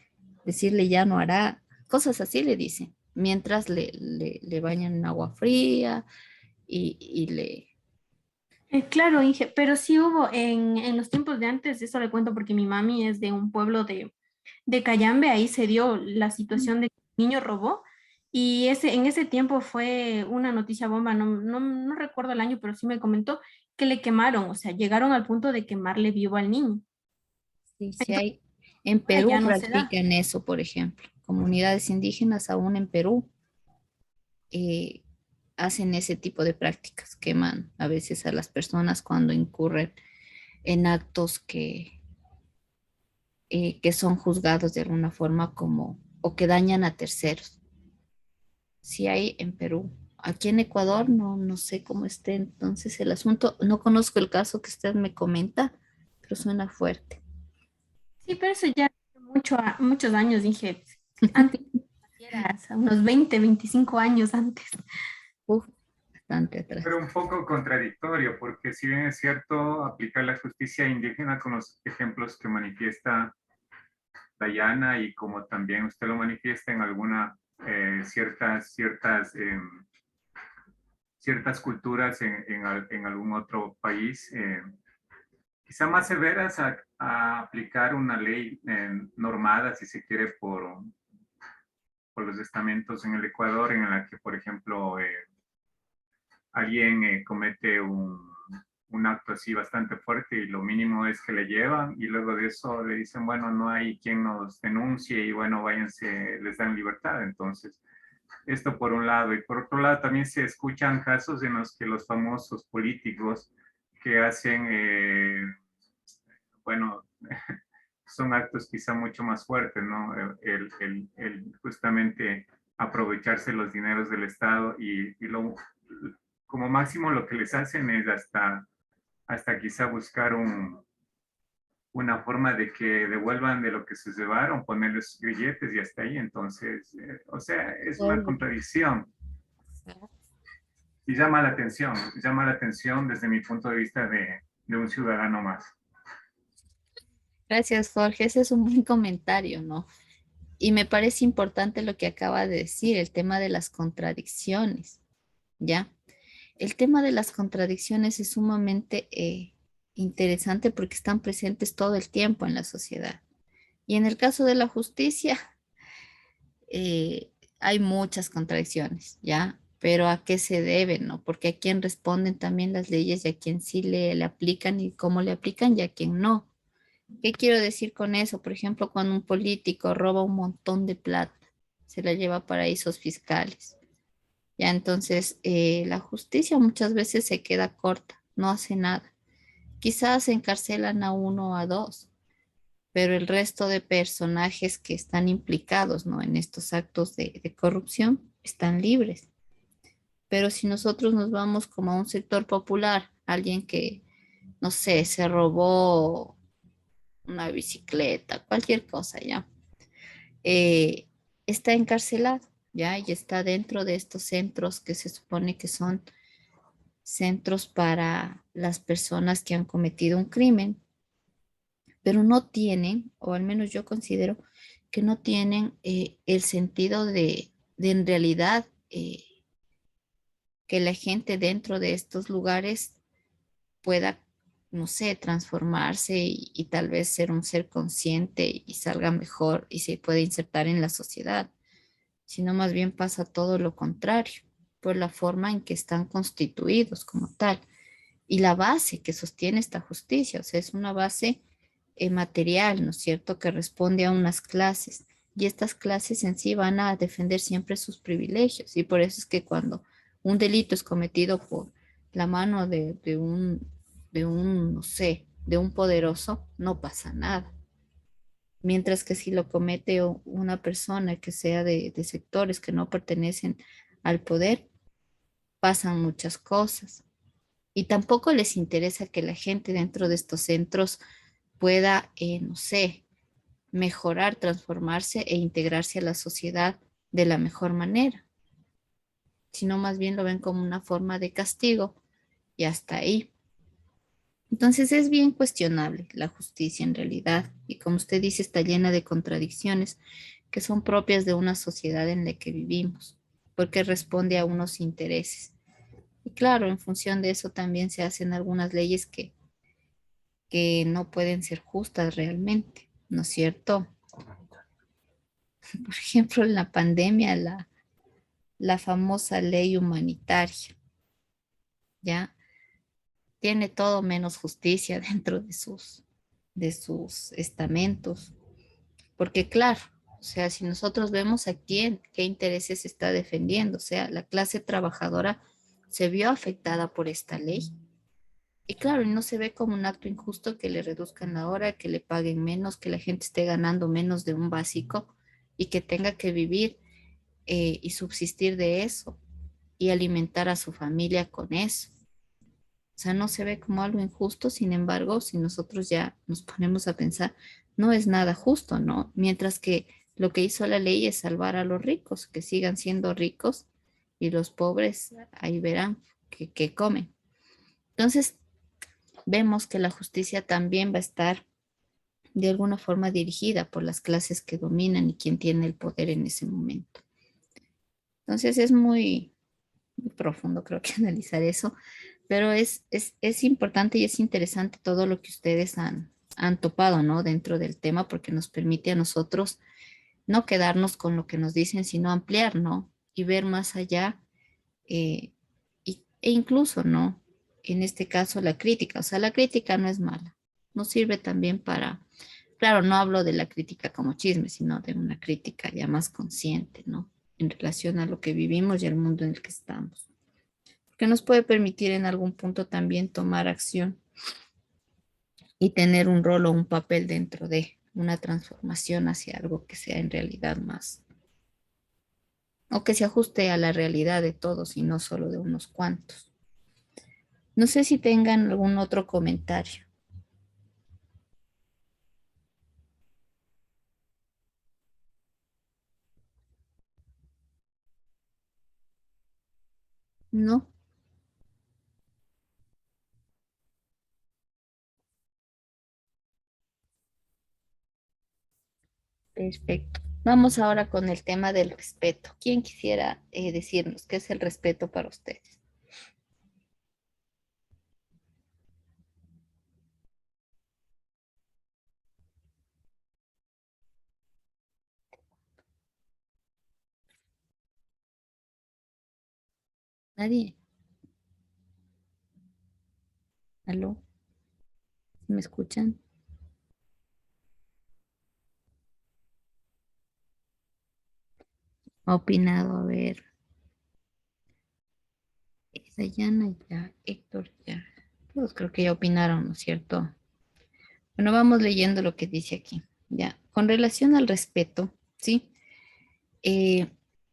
decirle ya no hará. Cosas así le dicen, mientras le bañan en agua fría y le... Claro, Inge, pero sí hubo en los tiempos de antes, eso le cuento porque mi mami es de un pueblo de Cayambe, ahí se dio la situación de que el niño robó Y en ese tiempo fue una noticia bomba, no recuerdo el año, pero sí me comentó que le quemaron, o sea, llegaron al punto de quemarle vivo al niño. Sí, sí Entonces, hay. En ahora Perú ya no se da. practican eso, por ejemplo. Comunidades indígenas aún en Perú eh, hacen ese tipo de prácticas, queman a veces a las personas cuando incurren en actos que son juzgados de alguna forma como o que dañan a terceros. Sí hay en Perú. Aquí en Ecuador no sé cómo esté entonces el asunto. No conozco el caso que usted me comenta, pero suena fuerte. Sí, pero eso ya hace muchos años, dije, antes, hace unos 20, 25 años antes. Uf, bastante atrás. Pero un poco contradictorio, porque si bien es cierto aplicar la justicia indígena con los ejemplos que manifiesta Dayana y como también usted lo manifiesta en alguna ciertas culturas en algún otro país, quizá más severas a aplicar una ley normada, si se quiere, por los estamentos en el Ecuador, en la que, por ejemplo, alguien comete un acto así bastante fuerte y lo mínimo es que le llevan y luego de eso le dicen, bueno, no hay quien nos denuncie y bueno, váyanse, les dan libertad. Entonces, esto por un lado. Y por otro lado, también se escuchan casos en los que los famosos políticos que hacen, bueno, son actos quizá mucho más fuertes, ¿no? Justamente aprovecharse los dineros del Estado como máximo lo que les hacen es hasta quizá buscar una forma de que devuelvan de lo que se llevaron, ponerles grilletes y hasta ahí. Entonces, o sea, es una contradicción y llama la atención desde mi punto de vista de un ciudadano más. Gracias, Jorge. Ese es un buen comentario, ¿no? Y me parece importante lo que acaba de decir, el tema de las contradicciones, ¿ya? El tema de las contradicciones es sumamente interesante porque están presentes todo el tiempo en la sociedad. Y en el caso de la justicia, eh, hay muchas contradicciones, ¿ya? Pero ¿a qué se deben, no? Porque a quién responden también las leyes y a quién sí le aplican y cómo le aplican y a quién no. ¿Qué quiero decir con eso? Por ejemplo, cuando un político roba un montón de plata, se la lleva a paraísos fiscales. Ya entonces la justicia muchas veces se queda corta, no hace nada. Quizás encarcelan a uno o a dos, pero el resto de personajes que están implicados, ¿no? En estos actos de corrupción están libres. Pero si nosotros nos vamos como a un sector popular, alguien que, no sé, se robó una bicicleta, cualquier cosa, ¿ya? eh, está encarcelado, ¿ya? Y está dentro de estos centros que se supone que son centros para las personas que han cometido un crimen, pero no tienen, o al menos yo considero que no tienen el sentido de en realidad que la gente dentro de estos lugares pueda, no sé, transformarse y tal vez ser un ser consciente y salga mejor y se pueda insertar en la sociedad, sino más bien pasa todo lo contrario, por la forma en que están constituidos como tal. Y la base que sostiene esta justicia, o sea, es una base material, ¿no es cierto?, que responde a unas clases. Y estas clases en sí van a defender siempre sus privilegios. Y por eso es que cuando un delito es cometido por la mano no sé, de un poderoso, no pasa nada. Mientras que si lo comete una persona que sea de sectores que no pertenecen al poder, pasan muchas cosas. Y tampoco les interesa que la gente dentro de estos centros pueda, no sé, mejorar, transformarse e integrarse a la sociedad de la mejor manera, sino más bien lo ven como una forma de castigo y hasta ahí. Entonces es bien cuestionable la justicia en realidad y como usted dice está llena de contradicciones que son propias de una sociedad en la que vivimos, porque responde a unos intereses. Y claro, en función de eso también se hacen algunas leyes que no pueden ser justas realmente, ¿no es cierto? Por ejemplo, en la pandemia, la famosa ley humanitaria, ¿ya? Tiene todo menos justicia dentro de sus estamentos. Porque claro, o sea, si nosotros vemos a quién, qué intereses está defendiendo, o sea, la clase trabajadora se vio afectada por esta ley. Y claro, y no se ve como un acto injusto que le reduzcan la hora, que le paguen menos, que la gente esté ganando menos de un básico y que tenga que vivir y subsistir de eso y alimentar a su familia con eso. O sea, no se ve como algo injusto, sin embargo, si nosotros ya nos ponemos a pensar, no es nada justo, ¿no? Mientras que lo que hizo la ley es salvar a los ricos, que sigan siendo ricos y los pobres ahí verán que comen. Entonces, vemos que la justicia también va a estar de alguna forma dirigida por las clases que dominan y quien tiene el poder en ese momento. Entonces, es muy profundo, creo que analizar eso, pero es importante y es interesante todo lo que ustedes han topado, ¿no? Dentro del tema, porque nos permite a nosotros no quedarnos con lo que nos dicen, sino ampliar, ¿no? Y ver más allá e incluso, ¿no? En este caso, la crítica, o sea, la crítica no es mala, nos sirve también para, claro, no hablo de la crítica como chisme, sino de una crítica ya más consciente, ¿no? En relación a lo que vivimos y al mundo en el que estamos que nos puede permitir en algún punto también tomar acción y tener un rol o un papel dentro de una transformación hacia algo que sea en realidad más, o que se ajuste a la realidad de todos y no solo de unos cuantos. No sé si tengan algún otro comentario. No, perfecto. Vamos ahora con el tema del respeto. ¿Quién quisiera decirnos qué es el respeto para ustedes? Nadie. ¿Aló? ¿Me escuchan? Ha opinado, a ver. Dayana ya, Héctor ya. Todos creo que ya opinaron, ¿no es cierto? Bueno, vamos leyendo lo que dice aquí. Ya, con relación al respeto, ¿sí? Eh,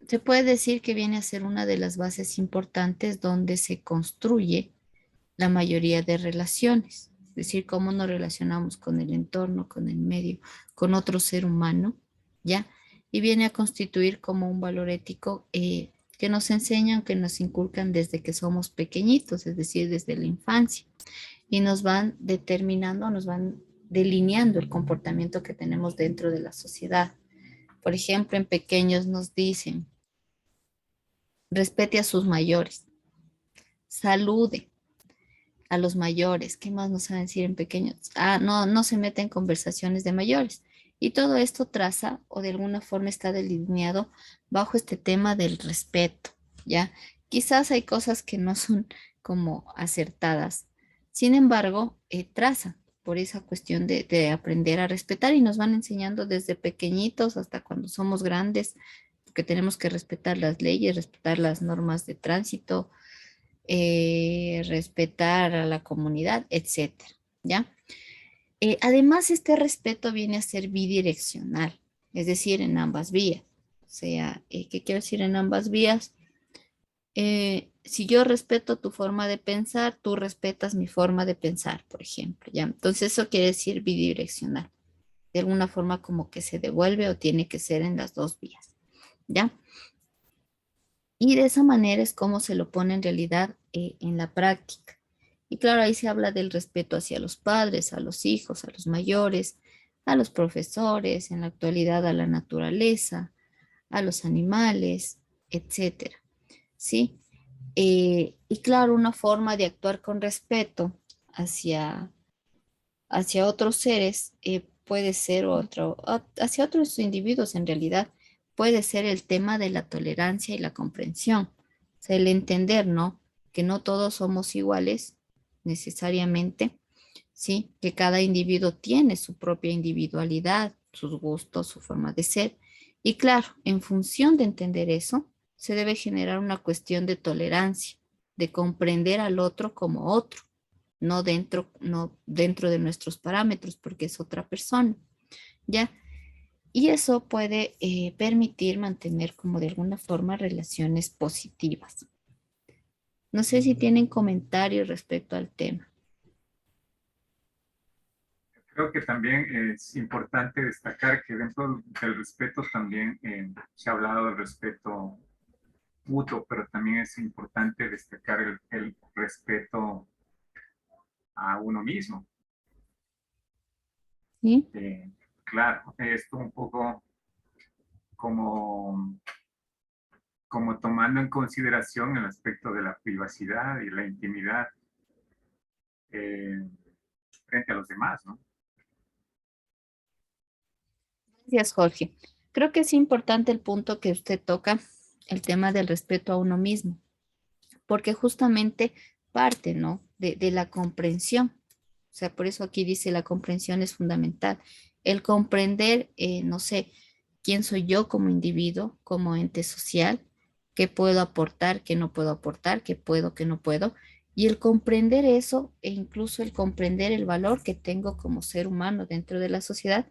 se puede decir que viene a ser una de las bases importantes donde se construye la mayoría de relaciones. Es decir, cómo nos relacionamos con el entorno, con el medio, con otro ser humano, ¿ya? Y viene a constituir como un valor ético que nos enseñan, que nos inculcan desde que somos pequeñitos, es decir, desde la infancia y nos van determinando, nos van delineando el comportamiento que tenemos dentro de la sociedad. Por ejemplo, en pequeños nos dicen, respete a sus mayores, salude a los mayores. ¿Qué más nos saben decir en pequeños? Ah, no, no se mete en conversaciones de mayores. Y todo esto traza o de alguna forma está delineado bajo este tema del respeto, ¿ya? Quizás hay cosas que no son como acertadas. Sin embargo, traza por esa cuestión de aprender a respetar y nos van enseñando desde pequeñitos hasta cuando somos grandes, que tenemos que respetar las leyes, respetar las normas de tránsito, respetar a la comunidad, etcétera, ¿ya? Además, este respeto viene a ser bidireccional, es decir, en ambas vías. O sea, ¿qué quiero decir en ambas vías? Si yo respeto tu forma de pensar, tú respetas mi forma de pensar, por ejemplo, ¿ya? Entonces, eso quiere decir bidireccional. De alguna forma como que se devuelve o tiene que ser en las dos vías, ¿ya? Y de esa manera es como se lo pone en realidad en la práctica. Y claro, ahí se habla del respeto hacia los padres, a los hijos, a los mayores, a los profesores, en la actualidad a la naturaleza, a los animales, etcétera. ¿Sí? Y claro, una forma de actuar con respeto hacia, hacia otros seres puede ser otro, hacia otros individuos en realidad, puede ser el tema de la tolerancia y la comprensión. O sea, el entender, ¿no? Que no todos somos iguales necesariamente, ¿sí? Que cada individuo tiene su propia individualidad, sus gustos, su forma de ser. Y claro, en función de entender eso, se debe generar una cuestión de tolerancia, de comprender al otro como otro, no dentro de nuestros parámetros, porque es otra persona, ¿ya? Y eso puede permitir mantener como de alguna forma relaciones positivas. No sé si tienen comentarios respecto al tema. Creo que también es importante destacar que dentro del respeto también se ha hablado del respeto mutuo, pero también es importante destacar el respeto a uno mismo. ¿Sí? Claro, esto un poco como, como tomando en consideración el aspecto de la privacidad y la intimidad eh, frente a los demás, ¿no? Gracias, Jorge. Creo que es importante el punto que usted toca, el tema del respeto a uno mismo, porque justamente parte, ¿no? De la comprensión. O sea, por eso aquí dice la comprensión es fundamental. El comprender, no sé, quién soy yo como individuo, como ente social, qué puedo aportar, qué no puedo aportar, qué puedo, qué no puedo. Y el comprender eso e incluso el comprender el valor que tengo como ser humano dentro de la sociedad,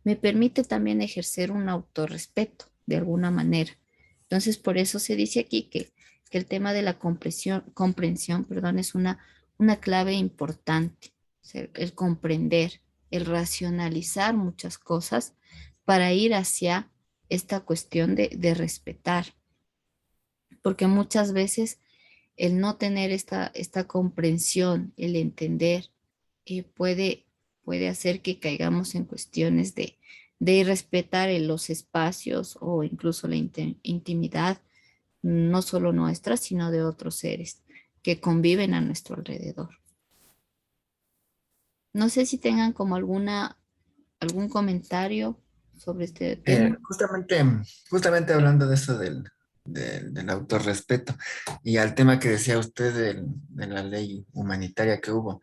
me permite también ejercer un autorrespeto de alguna manera. Entonces, por eso se dice aquí que el tema de la comprensión, perdón, es una clave importante. O sea, el comprender, el racionalizar muchas cosas para ir hacia esta cuestión de respetar. Porque muchas veces el no tener esta comprensión, el entender, puede hacer que caigamos en cuestiones de irrespetar en los espacios o incluso la intimidad, no solo nuestra, sino de otros seres que conviven a nuestro alrededor. No sé si tengan como algún comentario sobre este tema. Justamente hablando de eso del autorrespeto y al tema que decía usted de la ley humanitaria que hubo.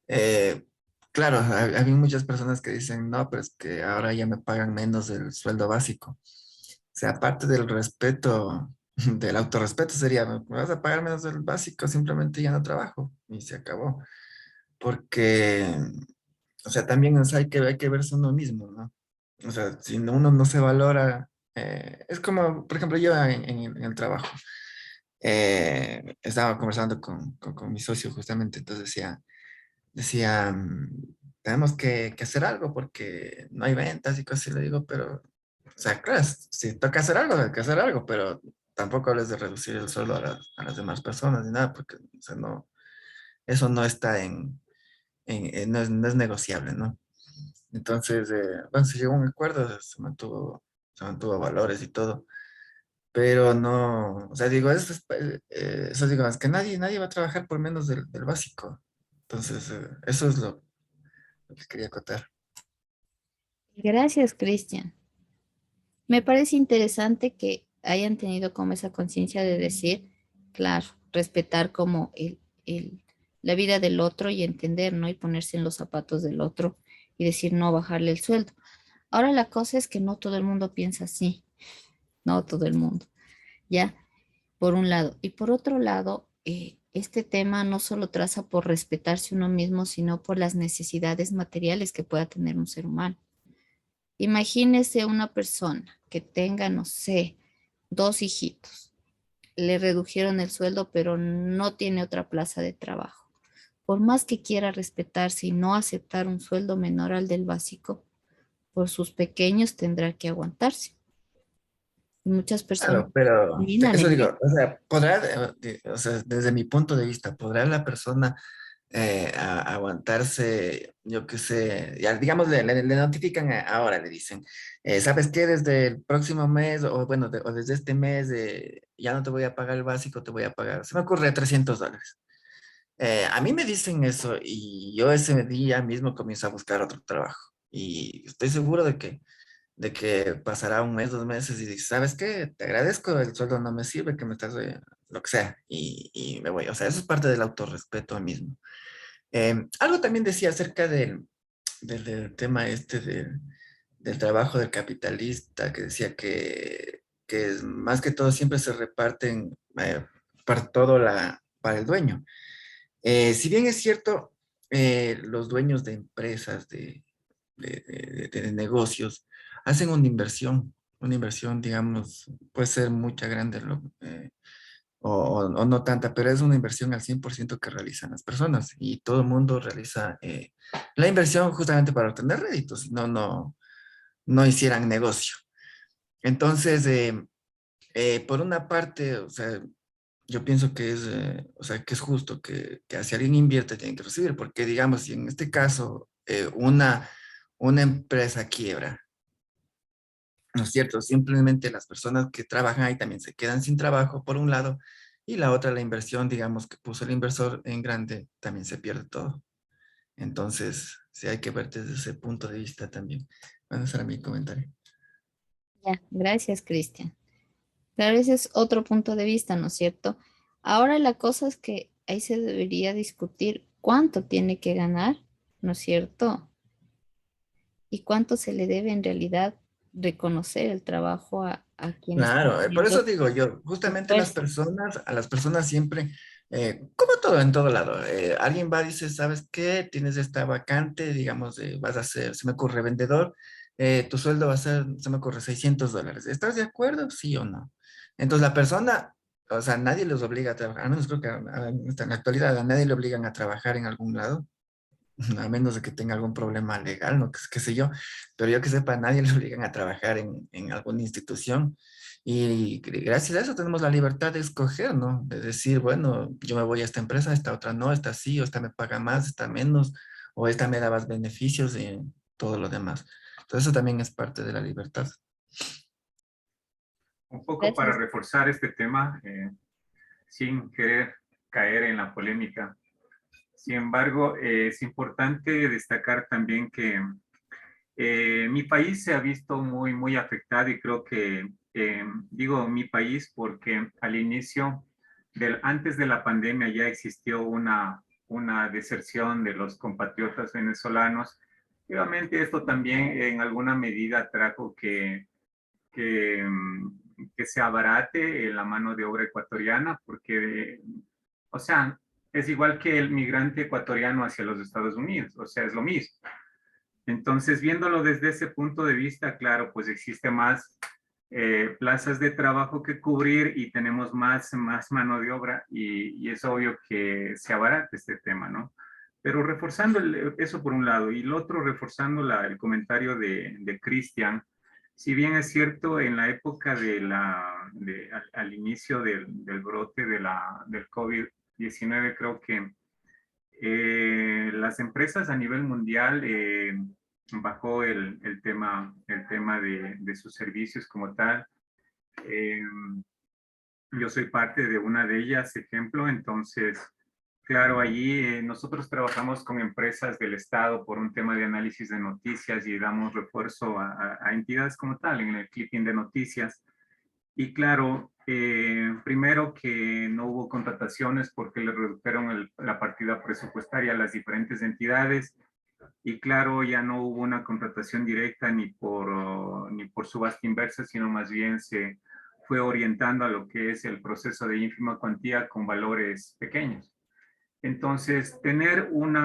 eh, claro, había muchas personas que dicen, no, pero es que ahora ya me pagan menos del sueldo básico. O sea, aparte del respeto, del autorrespeto sería, me vas a pagar menos del básico, simplemente ya no trabajo y se acabó. Porque, o sea, también o sea, hay que verse uno mismo, ¿no? O sea, si uno no se valora, es como, por ejemplo, yo en el trabajo, estaba conversando con mi socio justamente, entonces decía, tenemos que hacer algo porque no hay ventas y cosas, y le digo, pero, o sea, claro, si toca hacer algo, hay que hacer algo, pero tampoco hables de reducir el sueldo a las demás personas ni nada, porque, o sea, no, eso no está no es negociable, ¿no? Entonces, bueno, se llegó a un acuerdo, se mantuvo valores y todo, pero no, o sea, digo, eso digo, es que nadie va a trabajar por menos del básico. Entonces, eso es lo que quería acotar. Gracias, Cristian. Me parece interesante que hayan tenido como esa conciencia de decir, claro, respetar como la vida del otro y entender, ¿no? Y ponerse en los zapatos del otro y decir, no, bajarle el sueldo. Ahora la cosa es que no todo el mundo piensa así, no todo el mundo, ¿ya? Por un lado. Y por otro lado, este tema no solo traza por respetarse uno mismo, sino por las necesidades materiales que pueda tener un ser humano. Imagínese una persona que tenga, no sé, dos hijitos. Le redujeron el sueldo, pero no tiene otra plaza de trabajo. Por más que quiera respetarse y no aceptar un sueldo menor al del básico, por sus pequeños tendrá que aguantarse. Y muchas personas Claro, pero terminan eso en digo, ello. o sea, o sea, desde mi punto de vista, ¿podrá la persona aguantarse, yo qué sé, ya, digamos, le notifican ahora, le dicen, ¿sabes qué? Desde el próximo mes, o bueno, o desde este mes, ya no te voy a pagar el básico, te voy a pagar, se me ocurre $300. A mí me dicen eso y yo ese día mismo comienzo a buscar otro trabajo. Y estoy seguro de que de que pasará un mes, 2 meses y dices, ¿sabes qué? Te agradezco, el sueldo no me sirve, que me estás, lo que sea, y me voy. O sea, eso es parte del autorrespeto mismo. Algo también decía acerca del tema este del trabajo del capitalista, que decía que más que todo siempre se reparten para todo para el dueño. Si bien es cierto, los dueños de empresas, de negocios, hacen una inversión, digamos, puede ser mucha, grande, o no tanta, pero es una inversión al 100% que realizan las personas y todo el mundo realiza la inversión justamente para obtener réditos, no hicieran negocio. Entonces, por una parte, o sea, yo pienso que o sea, que es justo que si alguien invierte tiene que recibir, porque digamos, si en este caso una empresa quiebra, ¿no es cierto? Simplemente las personas que trabajan ahí también se quedan sin trabajo, por un lado, y la otra, la inversión, digamos, que puso el inversor en grande, también se pierde todo. Entonces, sí hay que ver desde ese punto de vista también. Bueno, ese era mi comentario. Ya, gracias, Cristian. Claro, ese es otro punto de vista, ¿no es cierto? Ahora la cosa es que ahí se debería discutir cuánto tiene que ganar, ¿no es cierto? Y cuánto se le debe en realidad reconocer el trabajo a quien está Claro, por eso haciendo digo yo, su justamente esfuerzo. a las personas siempre, como todo en todo lado, alguien va y dice, ¿sabes qué? Tienes esta vacante, digamos, vas a ser, se me ocurre, vendedor, tu sueldo va a ser, se me ocurre, $600. ¿Estás de acuerdo? Sí o no. Entonces la persona, o sea, nadie los obliga a trabajar, al menos creo que en la actualidad a nadie le obligan a trabajar en algún lado, a menos de que tenga algún problema legal, no, qué sé yo, pero yo que sepa, a nadie le obligan a trabajar en alguna institución. Y gracias a eso tenemos la libertad de escoger, ¿no? De decir, bueno, yo me voy a esta empresa, esta otra no, esta sí, o esta me paga más, esta menos, o esta me da más beneficios y todo lo demás. Entonces eso también es parte de la libertad. Un poco para Gracias. reforzar este tema, sin querer caer en la polémica. Sin embargo, es importante destacar también que mi país se ha visto muy, muy afectado y creo que, digo mi país porque al inicio, antes de la pandemia ya existió una deserción de los compatriotas venezolanos. Y obviamente esto también en alguna medida trajo que, que se abarate la mano de obra ecuatoriana porque, o sea, es igual que el migrante ecuatoriano hacia los Estados Unidos, o sea, es lo mismo. Entonces, viéndolo desde ese punto de vista, claro, pues existe más plazas de trabajo que cubrir y tenemos más mano de obra y es obvio que se abarata este tema, ¿no? Pero reforzando eso por un lado y el otro reforzando el comentario de Cristian, si bien es cierto, en la época al inicio del brote del COVID-19, creo que las empresas a nivel mundial bajó el tema de sus servicios como tal. Eh, yo soy parte de una de ellas, ejemplo, entonces, claro, allí nosotros trabajamos con empresas del Estado por un tema de análisis de noticias y damos refuerzo a entidades como tal en el clipping de noticias. Y claro, primero que no hubo contrataciones porque le redujeron la partida presupuestaria a las diferentes entidades. Y claro, ya no hubo una contratación directa ni por subasta inversa, sino más bien se fue orientando a lo que es el proceso de ínfima cuantía con valores pequeños. Entonces, tener un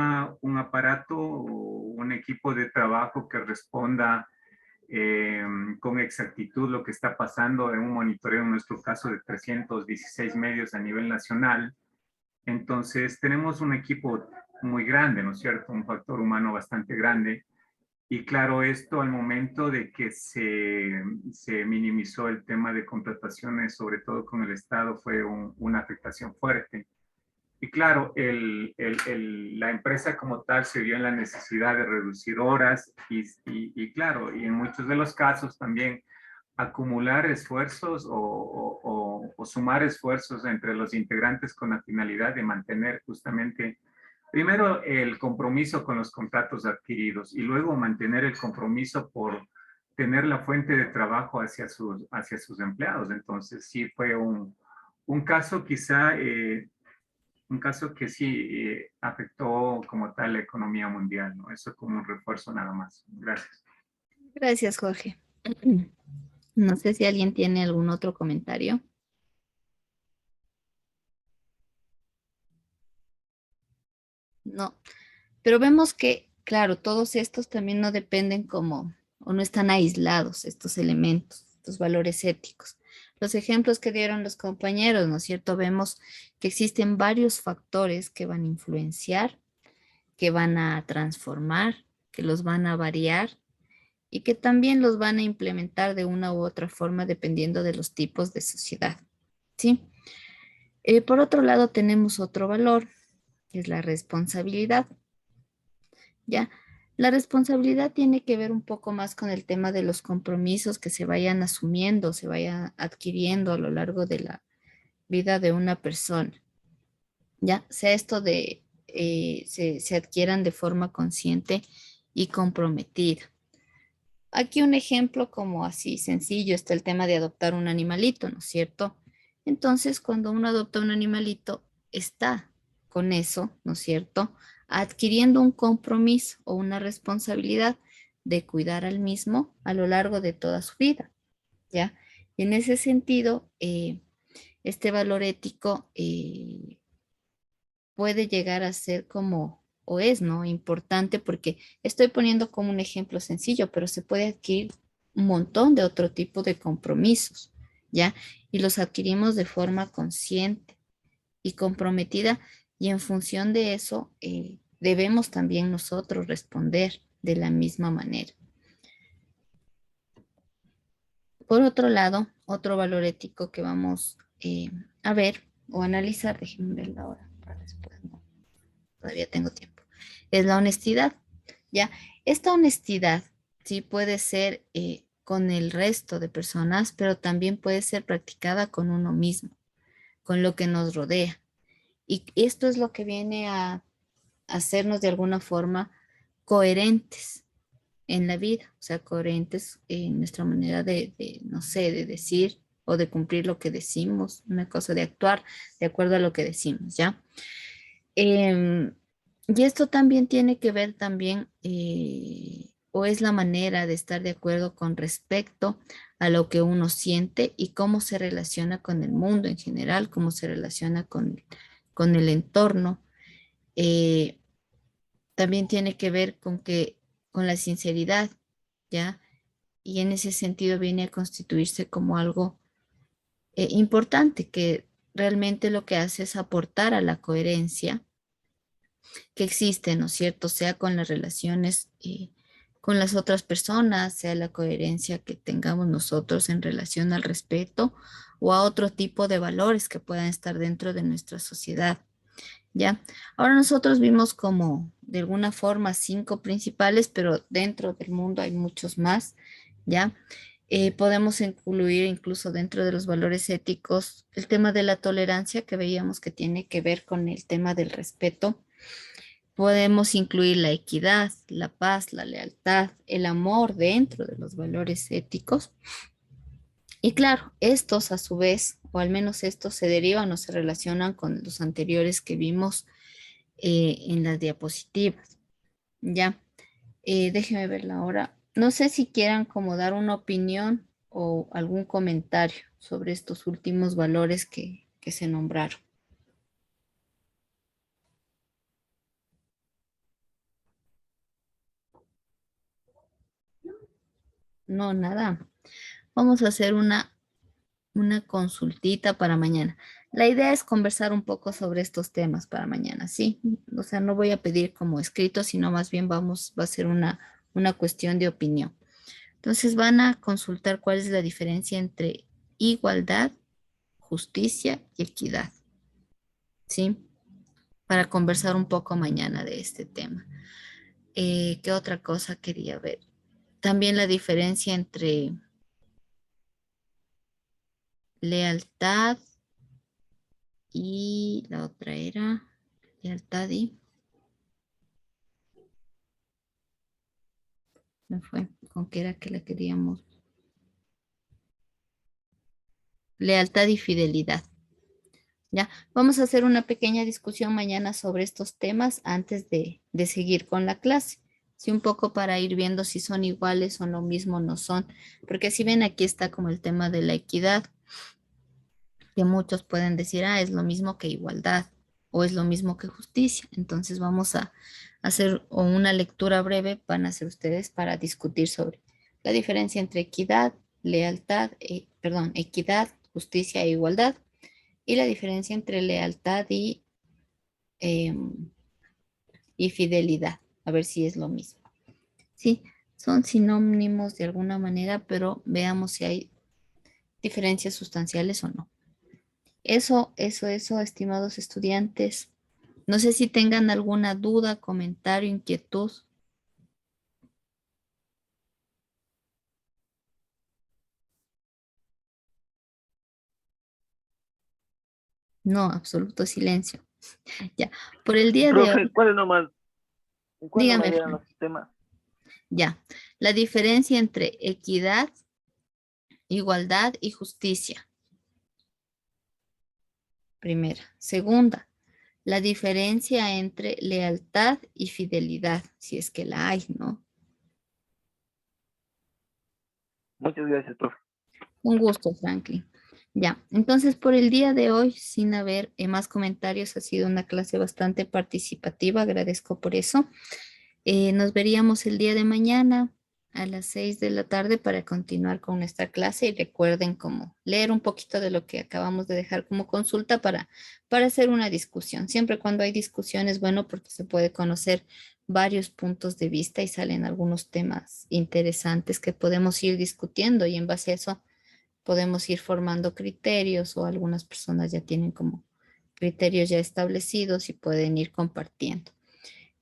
aparato o un equipo de trabajo que responda con exactitud lo que está pasando en un monitoreo, en nuestro caso de 316 medios a nivel nacional. Entonces, tenemos un equipo muy grande, ¿no es cierto? Un factor humano bastante grande. Y claro, esto al momento de que se minimizó el tema de contrataciones, sobre todo con el Estado, fue una afectación fuerte. Y claro, la empresa como tal se vio en la necesidad de reducir horas y claro, y en muchos de los casos también acumular esfuerzos o sumar esfuerzos entre los integrantes con la finalidad de mantener justamente, primero, el compromiso con los contratos adquiridos y luego mantener el compromiso tener la fuente de trabajo hacia sus empleados. Entonces sí fue un caso quizá, un caso que sí afectó como tal la economía mundial, ¿no? Eso como un refuerzo nada más. Gracias. Gracias, Jorge. No sé si alguien tiene algún otro comentario. No, pero vemos que, claro, todos estos también no dependen como, o no están aislados, estos elementos, estos valores éticos. Los ejemplos que dieron los compañeros, ¿no es cierto? Vemos que existen varios factores que van a influenciar, que van a transformar, que los van a variar y que también los van a implementar de una u otra forma dependiendo de los tipos de sociedad, ¿sí? Por otro lado, tenemos otro valor, que es la responsabilidad. ¿Ya? La responsabilidad tiene que ver un poco más con el tema de los compromisos que se vayan asumiendo, se vayan adquiriendo a lo largo de la vida de una persona, ¿ya? Sea esto de, se adquieran de forma consciente y comprometida. Aquí un ejemplo como así sencillo está el tema de adoptar un animalito, ¿no es cierto? Entonces, cuando uno adopta un animalito, está con eso, ¿no es cierto? Adquiriendo un compromiso o una responsabilidad de cuidar al mismo a lo largo de toda su vida, ¿ya? Y en ese sentido, este valor ético puede llegar a ser como, o es, ¿no? Importante porque estoy poniendo como un ejemplo sencillo, pero se puede adquirir un montón de otro tipo de compromisos, ¿ya? Y los adquirimos de forma consciente y comprometida y en función de eso debemos también nosotros responder de la misma manera. Por otro lado, otro valor ético que vamos a ver o analizar, déjenme verlo ahora para después, no, todavía tengo tiempo, es la honestidad, ¿ya? Esta honestidad sí puede ser con el resto de personas, pero también puede ser practicada con uno mismo, con lo que nos rodea. Y esto es lo que viene a hacernos de alguna forma coherentes en la vida, o sea, coherentes en nuestra manera no sé, de decir o de cumplir lo que decimos, una cosa de actuar de acuerdo a lo que decimos, ¿ya? Y esto también tiene que ver también, o es la manera de estar de acuerdo con respecto a lo que uno siente y cómo se relaciona con el mundo en general, cómo se relaciona con el entorno. Eh, También tiene que ver con la sinceridad, ¿ya? Y en ese sentido viene a constituirse como algo importante, que realmente lo que hace es aportar a la coherencia que existe, ¿no es cierto? Sea con las relaciones con las otras personas, sea la coherencia que tengamos nosotros en relación al respeto o a otro tipo de valores que puedan estar dentro de nuestra sociedad. ¿Ya? Ahora nosotros vimos como de alguna forma 5 principales, pero dentro del mundo hay muchos más, ¿ya? Podemos incluir incluso dentro de los valores éticos el tema de la tolerancia que veíamos que tiene que ver con el tema del respeto. Podemos incluir la equidad, la paz, la lealtad, el amor dentro de los valores éticos. Y claro, estos a su vez, o al menos estos se derivan o se relacionan con los anteriores que vimos en las diapositivas. Ya, déjeme verla ahora. No sé si quieran como dar una opinión o algún comentario sobre estos últimos valores que se nombraron. No, nada. Vamos a hacer una consultita para mañana. La idea es conversar un poco sobre estos temas para mañana, ¿sí? O sea, no voy a pedir como escrito, sino más bien va a ser una cuestión de opinión. Entonces van a consultar cuál es la diferencia entre igualdad, justicia y equidad, ¿sí? Para conversar un poco mañana de este tema. ¿Qué otra cosa quería ver? También la diferencia entre lealtad y la otra era lealtad y Me fue, con qué era que la queríamos. Lealtad y fidelidad. Ya, vamos a hacer una pequeña discusión mañana sobre estos temas antes de seguir con la clase. Sí, un poco para ir viendo si son iguales o lo mismo no son. Porque si ven, aquí está como el tema de la equidad, que muchos pueden decir, ah, es lo mismo que igualdad o es lo mismo que justicia. Entonces vamos a hacer una lectura breve, van a hacer ustedes para discutir sobre la diferencia entre equidad, lealtad, perdón, equidad, justicia e igualdad y la diferencia entre lealtad em, y fidelidad, a ver si es lo mismo. Sí, son sinónimos de alguna manera, pero veamos si hay diferencias sustanciales o no. Eso, estimados estudiantes. No sé si tengan alguna duda, comentario, inquietud. No, absoluto silencio. Ya, por el día de Profe, hoy, ¿cuál nomás dígame, eran Fran. los temas? Ya, la diferencia entre equidad, igualdad y justicia. Primera. Segunda, la diferencia entre lealtad y fidelidad, si es que la hay, ¿no? Muchas gracias, profe. Un gusto, Franklin. Ya, entonces por el día de hoy, sin haber más comentarios, ha sido una clase bastante participativa, agradezco por eso. Nos veríamos el día de mañana a las 6 de la tarde para continuar con nuestra clase y recuerden cómo leer un poquito de lo que acabamos de dejar como consulta para hacer una discusión. Siempre cuando hay discusión es bueno porque se puede conocer varios puntos de vista y salen algunos temas interesantes que podemos ir discutiendo y en base a eso podemos ir formando criterios o algunas personas ya tienen como criterios ya establecidos y pueden ir compartiendo.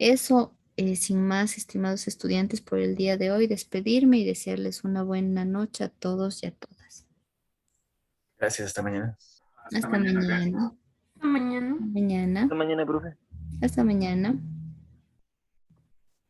Eso, sin más, estimados estudiantes, por el día de hoy, despedirme y desearles una buena noche a todos y a todas. Gracias, hasta mañana. Hasta Hasta mañana, gracias. mañana. Hasta mañana. Mañana. Hasta mañana, profe. Hasta mañana.